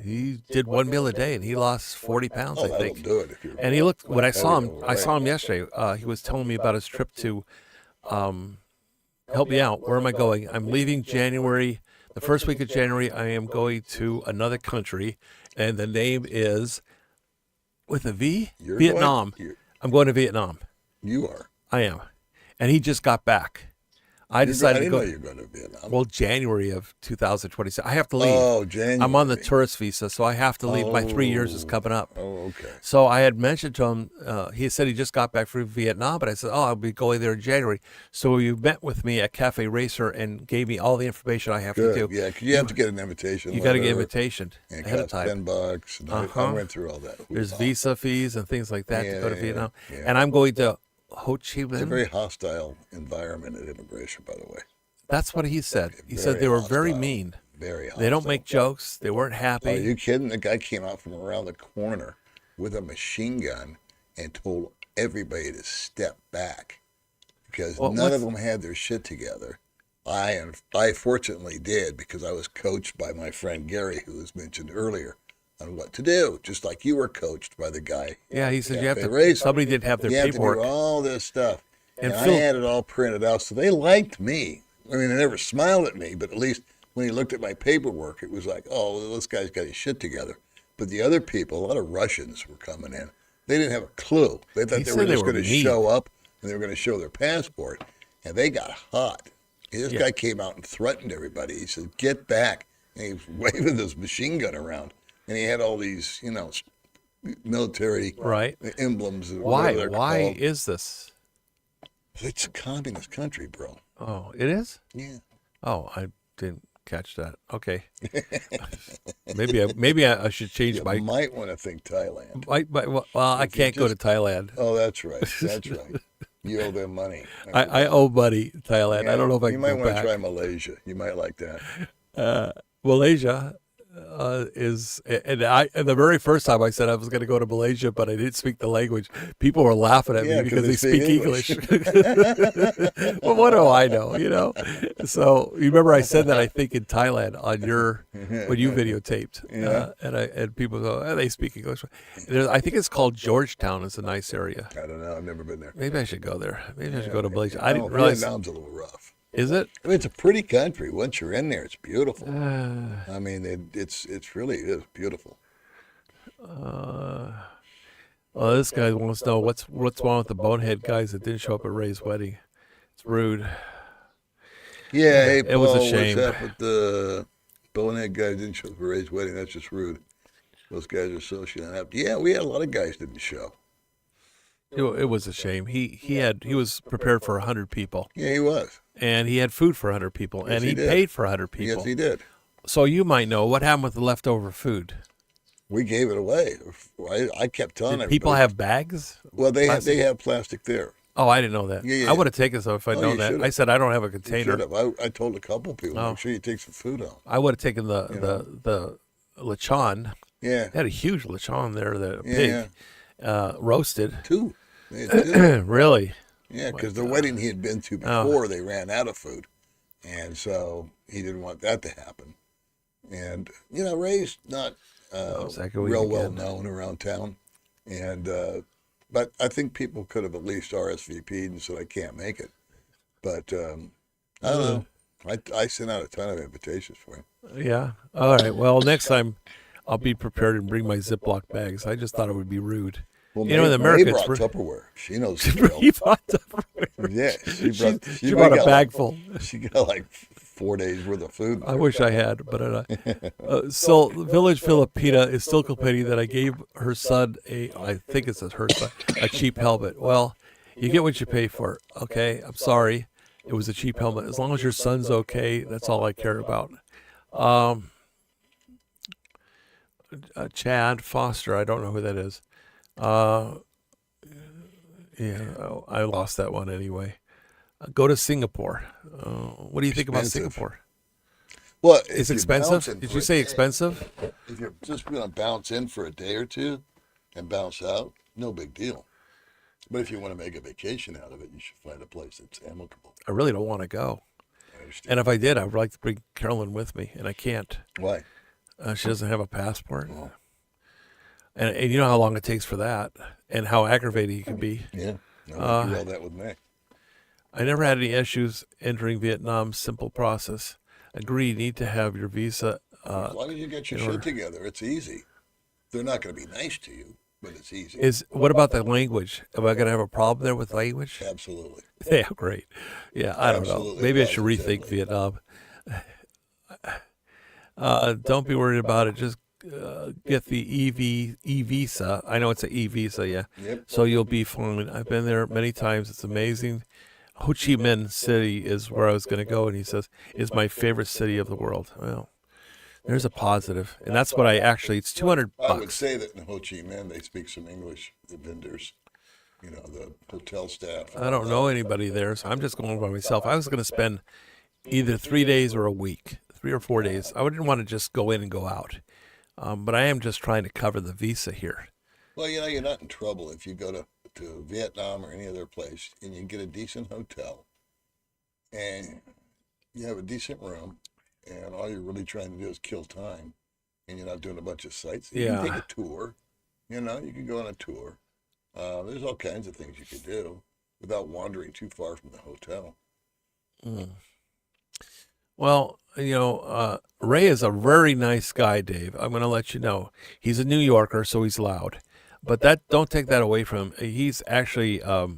He did 1 meal a day, and he lost 40 pounds, I That'll think. do it. If you're And he looked, when I saw him, Right. I saw him yesterday. He was telling me about his trip to, help me out. Where am I going? I'm leaving January, the first week of January. I am going to another country, and the name is, with a V? You're Vietnam. I'm going to Vietnam. You are. I am. And he just got back. I decided I to didn't go. know you were going to Vietnam. Well, January of 2026. I have to leave. Oh, January. I'm on the tourist visa, so I have to leave. My 3 years is coming up. Oh, okay. So I had mentioned to him, he said he just got back from Vietnam, but I said, I'll be going there in January. So you met with me at Cafe Racer and gave me all the information I have Good. to do. Yeah, 'cause you have to get an invitation. You got to get letter, invitation and it ahead of costs time. $10. And I went through all that. There's visa fees and things like that to go to Yeah, Vietnam. yeah. And I'm going to Ho Chi It's a Minh. very hostile environment at immigration, by the way. That's what he said. He said Very they were very hostile. mean. Very hostile. They don't make jokes. They weren't happy. Are you kidding? The guy came out from around the corner with a machine gun and told everybody to step back because Well, none what's- of them had their shit together. I fortunately did because I was coached by my friend Gary, who was mentioned earlier, on what to do, just like you were coached by the guy. Yeah, he said you have Cafe to. Racer. Somebody didn't have their You have to paperwork. do all this stuff. And And I Phil- had it all printed out, so they liked me. I mean, they never smiled at me, but at least when he looked at my paperwork, it was like, oh, well, this guy's got his shit together. But the other people, a lot of Russians were coming in. They didn't have a clue. They thought He they said were they just were going to mean. show up and they were going to show their passport. And they got hot. This Yeah. guy came out and threatened everybody. He said, get back. And he was waving this machine gun around. And he had all these, military Right. emblems. Or Why? whatever they're Why called. is this? It's a communist country, bro. Oh, it is? Yeah. Oh, I didn't catch that. Okay. maybe I should change You my. might want to think Thailand. Well, I If you can't go to just- Thailand. Oh, that's right. That's right. You owe them money. I owe money, Thailand. Yeah, I don't know if I you can might go want to back. try Malaysia. You might like that. Malaysia is, and the very first time I said I was going to go to Malaysia, but I didn't speak the language. People were laughing at Yeah, me because 'cause they they speak speak English. Well, what do I know? So you remember I said that I think in Thailand on your when you videotaped, Yeah. and people go, they speak English. I think it's called Georgetown. Is a nice area. I don't know. I've never been there. Maybe I should go there. Maybe I should go to Malaysia. I didn't No, realize. Vietnam's a little rough. Is it? I mean, it's a pretty country. Once you're in there, it's beautiful. I mean, it's really is beautiful. Well, this guy wants to know what's wrong with the bonehead guys that didn't show up at Ray's wedding. It's rude. Yeah, hey, It was a Paul, shame. What's up with the bonehead guy who didn't show up for Ray's wedding? That's just rude. Those guys are so shit unhappy. Yeah, we had a lot of guys didn't show. It was a shame. He was prepared for 100 people, Yeah, he was. and he had food for 100 people, Yes, and he he did. paid for 100 people. Yes, he did. So you might know what happened with the leftover food. We gave it away. I kept telling Did people everybody. have bags? Well, they plastic? have plastic there. Oh, I didn't know that. Yeah. I would have taken some if I'd Oh, known you that. should've. I said I don't have a You container. should have. I told a couple people, Oh. make sure you take some food out. I would have taken You know? the lechon. Yeah. They had a huge lechon there, the Yeah, pig, roasted. Two. They had two. Really? Yeah, because the God. wedding he had been to before, they ran out of food. And so he didn't want that to happen. And, Ray's not exactly what real you well get. known around town. And but I think people could have at least RSVP'd and said, I can't make it. But I don't know. I sent out a ton of invitations for him. Yeah. All right. Well, next time I'll be prepared and bring my Ziploc bags. I just thought it would be rude. Well, In America, May it's brought Tupperware. She knows the She drill. bought Tupperware. Yeah, She bought a got bag full. She got like 4 days worth of food. I wish I had, but so Village Filipina is still complaining that I gave her son I think it's her son, a cheap helmet. Well, you get what you pay for. Okay, I'm sorry, it was a cheap helmet. As long as your son's okay, that's all I care about. Chad Foster, I don't know who that is. Yeah, I lost that one anyway. Go to Singapore. What do you think about Expensive. Singapore? Well, It's if you bounce expensive? in Did for you a say day- expensive? If you're just going to bounce in for a day or two and bounce out, no big deal. But if you want to make a vacation out of it, you should find a place that's amicable. I really don't want to go. I understand. And if I did, I would like to bring Carolyn with me, and I can't. Why? She doesn't have a passport. Oh. And you know how long it takes for that, and how aggravating it can be. Yeah. No, I do all that with me. I never had any issues entering Vietnam. Simple process. Agree. Need to have your visa. As long as you get your in shit order. together, it's easy. They're not going to be nice to you, but it's easy. What about the language? Am I going to have a problem there with language? Absolutely. Yeah, great. Yeah, I don't know. Absolutely, Maybe I should rethink positively. Vietnam. Don't be worried about it. Just get the e-visa. I know it's an e-visa, yeah. Yep. So you'll be fine. I've been there many times. It's amazing. Ho Chi Minh City is where I was going to go, and he says, is my favorite city of the world. Well, there's a positive. And that's what it's $200. I would say that in Ho Chi Minh, they speak some English, the vendors, the hotel staff. I don't know anybody there, so I'm just going by myself. I was going to spend either 3 days or a week, 3 or 4 days. I wouldn't want to just go in and go out. But I am just trying to cover the visa here. Well, you're not in trouble if you go to Vietnam or any other place and you get a decent hotel and you have a decent room and all you're really trying to do is kill time and you're not doing a bunch of sites. You Yeah. can take a tour. You can go on a tour. There's all kinds of things you could do without wandering too far from the hotel. Well, Ray is a very nice guy, Dave. I'm going to let you know. He's a New Yorker, so he's loud. But don't take that away from him. He's actually a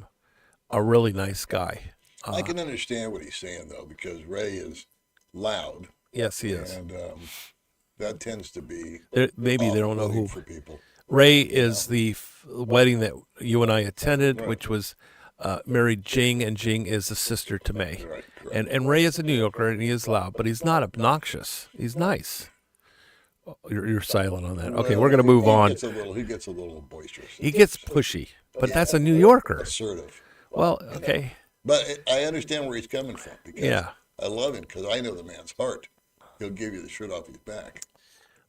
really nice guy. I can understand what he's saying, though, because Ray is loud. Yes, he is. And that tends to be Maybe they don't know off-putting who. for people. Ray is the wedding that you and I attended, Right. which was married Jing, and Jing is the sister to May. Right, correct. And Ray is a New Yorker, and he is loud, but he's not obnoxious. He's nice. Oh, you're silent on that. Okay, Well, we're going to move on. He gets a little boisterous. He gets pushy, but that's a New Yorker. Assertive. Well, okay. But I understand where he's coming from because Yeah. I love him because I know the man's heart. He'll give you the shirt off his back.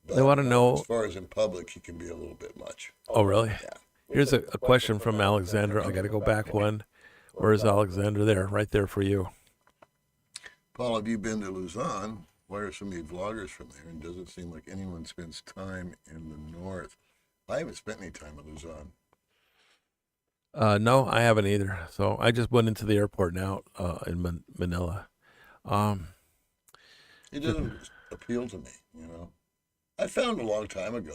But They want to know. as far as in public, he can be a little bit much. Oh, really? Yeah. Here's a question from Alexander. I got to go back one. Where's Alexander? There, right there for you. Paul, have you been to Luzon? Why are so many vloggers from there? And does it seem like anyone spends time in the north? I haven't spent any time in Luzon. No, I haven't either. So I just went into the airport now in Manila. It doesn't appeal to me, I found a long time ago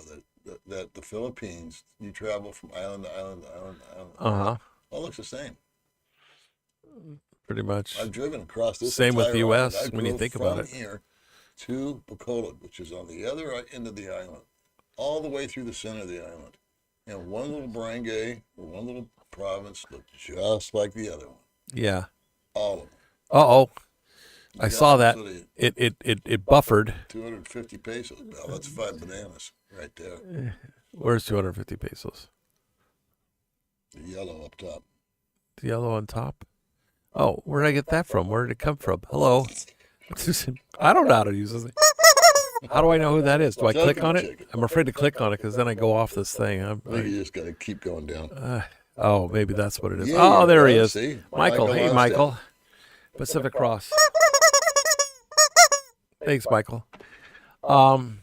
that the Philippines, you travel from island to island to island to island. Uh-huh. All looks the same. Pretty much. I've driven across this. Same with the entire US island. I when you drove think about from it. here to Bacolod, which is on the other end of the island, all the way through the center of the island. And one little barangay or one little province looked just like the other one. Yeah. All of them. Uh-oh. I saw that. Absolutely. It buffered. 250 pesos. Well, that's 5 bananas right there. Where's 250 pesos? The yellow up top. The yellow on top. Oh, where did I get that from? Where did it come from? Hello. I don't know how to use this thing. How do I know who that is? Do I click on it? I'm afraid to click on it because then I go off this thing. I think you just got to keep going down. Oh, maybe that's what it is. Yeah, oh, there he is. see? Michael. Hey, Lundstedt. Michael. Pacific Cross. Thanks, Michael. Go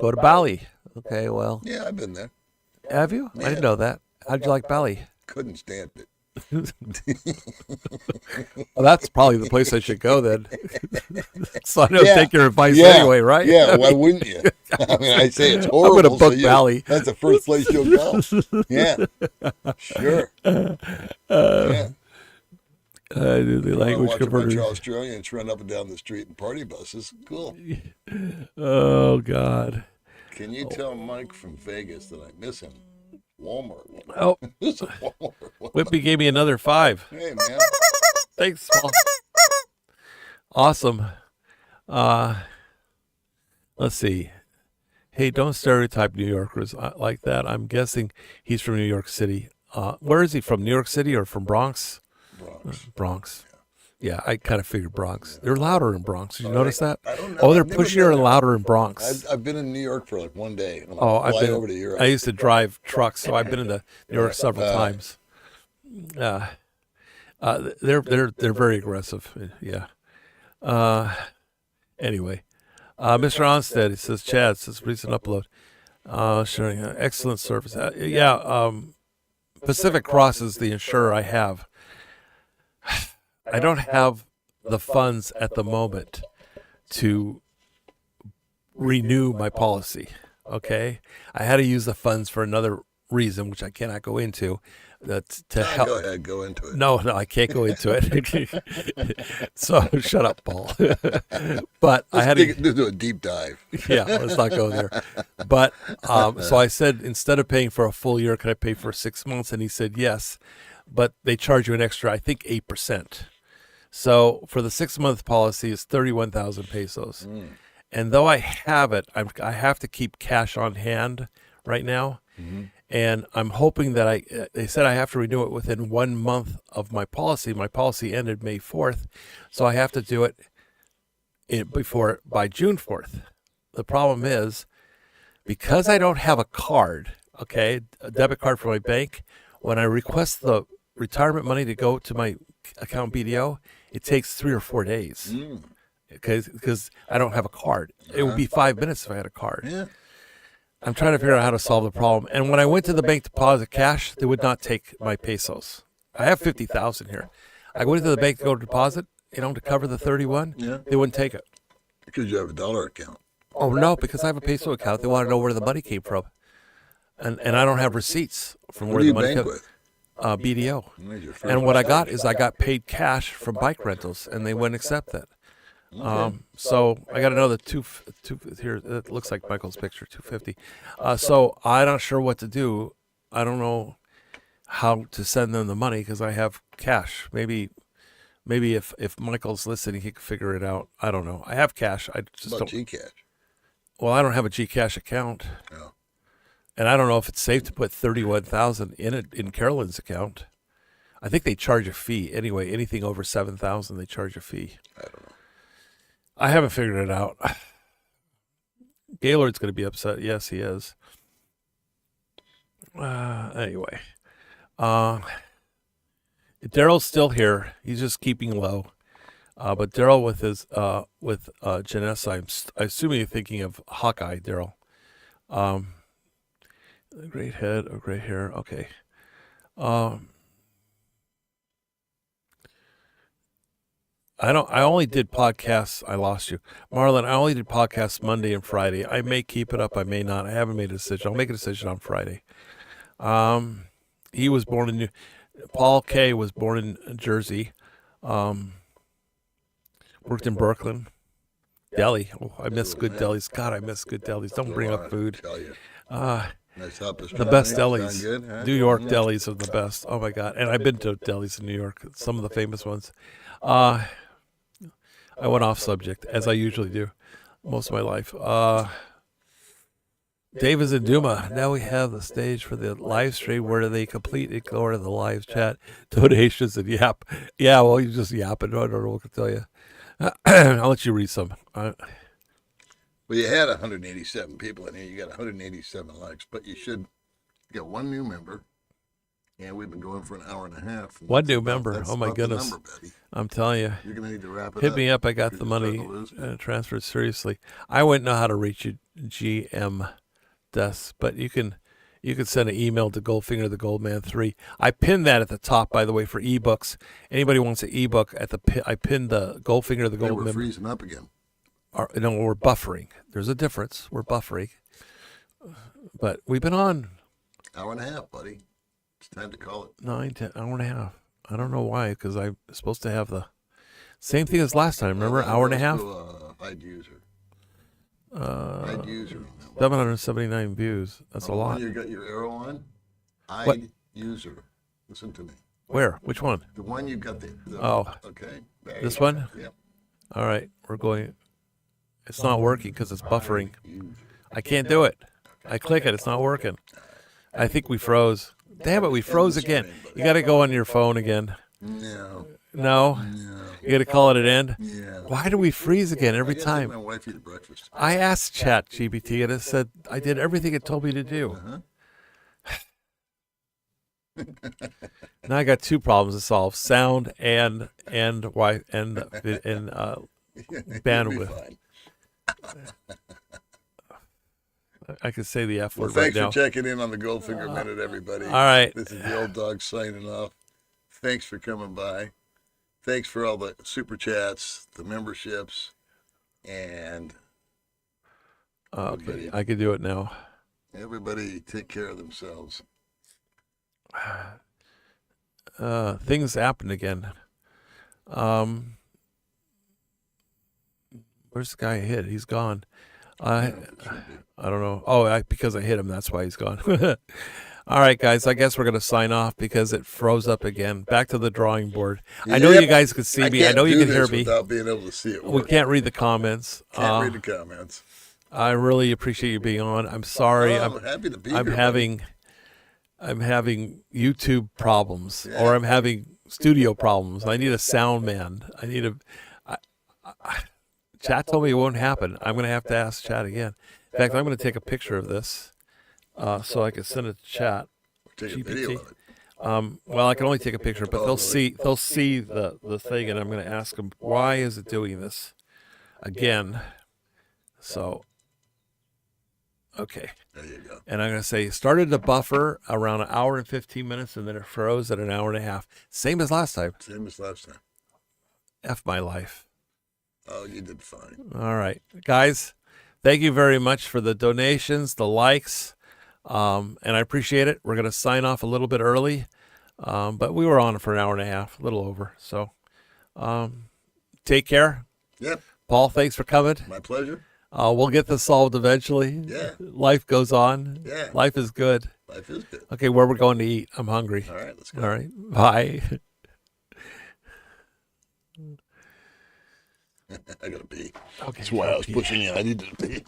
to Bali. Okay, well. Yeah, I've been there. Have you? Yeah. I didn't know that. How'd you like Bali? Couldn't stand it. Well, that's probably the place I should go then. So I don't take your advice anyway, right? Yeah, why wouldn't you? I mean, I say it's horrible. I'm going to book Bali. That's the first place you'll go. Yeah, sure. Yeah. I do the language watch a bunch converter. of Australians run up and down the street in party buses. Cool. Oh, God. Can you tell Mike from Vegas that I miss him? Walmart. Oh, This is Walmart. Whippy gave me another 5. Hey, man. Thanks, Paul. Awesome. Let's see. Hey, don't stereotype New Yorkers like that. I'm guessing he's from New York City. Where is he from? New York City or from Bronx? Bronx. Yeah, I kind of figured Bronx. They're louder in Bronx. Did you notice that? I don't know. Oh, they're I've never pushier been and louder in Bronx. I've been in New York for like one day. And I'm I've flying been over to Europe. I used to drive trucks, so I've been in New York several times. They're very aggressive. Yeah. Anyway, Mr. Onstead, he says, Chad says recent upload, sharing excellent service. Pacific Cross is the insurer I have. I don't have the funds at the moment to renew my policy. Okay, I had to use the funds for another reason, which I cannot go into. That's to help. Go ahead, go into it. No, I can't go into it. So shut up, Paul. But I had to do a deep dive. Yeah, let's not go there. But so I said, instead of paying for a full year, can I pay for 6 months? And he said yes, but they charge you an extra, I think, 8%. So for the 6-month policy, it's 31,000 pesos. And though I have it, I have to keep cash on hand right now. Mm-hmm. And I'm hoping that they said I have to renew it within 1 month of my policy. My policy ended May 4th, so I have to do it by June 4th. The problem is, because I don't have a card, a debit card from my bank, when I request the retirement money to go to my account BDO, it takes 3 or 4 days because I don't have a card. It would be 5 minutes if I had a card. Yeah. I'm trying to figure out how to solve the problem. And when I went to the bank to deposit cash, they would not take my pesos. I have 50,000 here. I went to the bank to go to deposit, to cover the 31. Yeah. They wouldn't take it. Because you have a dollar account. Oh, no, because I have a peso account. They want to know where the money came from. And I don't have receipts from where the money came from. BDO. And what I got is I got paid cash from bike rentals, and they wouldn't accept that. So I got another two here. It looks like Michael's picture, 250. So I'm not sure what to do. I don't know how to send them the money because I have cash. Maybe if Michael's listening, he could figure it out. I don't know. I have cash. I just don't. Gcash? Well, I don't have a Gcash account. No. And I don't know if it's safe to put 31,000 in it in Carolyn's account. I think they charge a fee anyway. Anything over 7,000, they charge a fee. I don't know. I haven't figured it out. Gaylord's going to be upset. Yes, he is. Anyway, Daryl's still here. He's just keeping low. But Daryl with Janessa, I assume you're thinking of Hawkeye, Daryl. Great head or gray hair. Okay. I only did podcasts. I lost you. Marlon, I only did podcasts Monday and Friday. I may keep it up. I may not. I haven't made a decision. I'll make a decision on Friday. He was born in Paul K. was born in Jersey. Worked in Brooklyn. Deli. Oh, I miss good delis. God, I miss good delis. Don't bring up food. The best delis. Good, huh? New York delis are the best. Oh, my God. And I've been to delis in New York, some of the famous ones. I went off subject, as I usually do most of my life. Dave is in Duma. Now we have the stage for the live stream where they completely go to the live chat, donations, and yap. Yeah, well, you just yap it. I don't know what to tell you. I'll let you read some. Well, you had 187 people in here. You got 187 likes, but you got one new member, and we've been going for an hour and a half. One new member. Oh, my goodness. Number, Betty. I'm telling you. You're going to need to wrap it up. Hit me up. I got the money transferred seriously. I wouldn't know how to reach you, GM Des, but you can send an email to Goldfinger the Goldman 3. I pinned that at the top, by the way, for ebooks. Anybody wants an ebook I pinned the Goldfinger the Goldman. We're freezing up again. No, we're buffering. There's a difference. We're buffering. But we've been on. Hour and a half, buddy. It's time to call it. 9, 10, hour and a half. I don't know why, because I'm supposed to have the same thing as last time. Remember, hour and a half? Hide user. 779 views. That's a lot. You got your arrow on? Hide user. Listen to me. Where? Which one? The one you got okay. This one? Yep. All right. We're going. It's not working because it's buffering. I can't do it. I click it. It's not working. I think we froze. Damn it. We froze again. You got to go on your phone again. No. No? You got to call it an end? Yeah. Why do we freeze again every time? My wife eat breakfast. I asked ChatGPT and it said I did everything it told me to do. Now I got two problems to solve: sound and bandwidth. I could say the F word right now. Thanks for checking in on the Goldfinger Minute, everybody. All right. This is the old dog signing off. Thanks for coming by. Thanks for all the super chats, the memberships, and okay, I can do it now. Everybody take care of themselves. Things happened again. Where's the guy I hit? He's gone. I don't know. Oh, because I hit him. That's why he's gone. All right, guys. I guess we're going to sign off because it froze up again. Back to the drawing board. I know you guys can see me. I know you can hear me. Without being able to see it work. We can't read the comments. Can't read the comments. I really appreciate you being on. I'm sorry. I'm happy to be I'm here. I'm having YouTube problems, or I'm having studio problems. I need a sound man. I need a. Chat told me it won't happen. I'm going to have to ask Chat again. In fact, I'm going to take a picture of this so I can send it to Chat. Take a video of it. Well, I can only take a picture, but they'll see the thing, and I'm going to ask them, why is it doing this again? So, okay. There you go. And I'm going to say, started to buffer around an hour and 15 minutes, and then it froze at an hour and a half. Same as last time. Same as last time. F my life. Oh, you did fine. All right. Guys, thank you very much for the donations, the likes, and I appreciate it. We're going to sign off a little bit early, but we were on for an hour and a half, a little over. So take care. Yep. Paul, thanks for coming. My pleasure. We'll get this solved eventually. Yeah. Life goes on. Yeah. Life is good. Life is good. Okay, where we're going to eat. I'm hungry. All right, let's go. All right. Bye. I gotta pee. Okay. That's why I was pushing you. I needed to pee.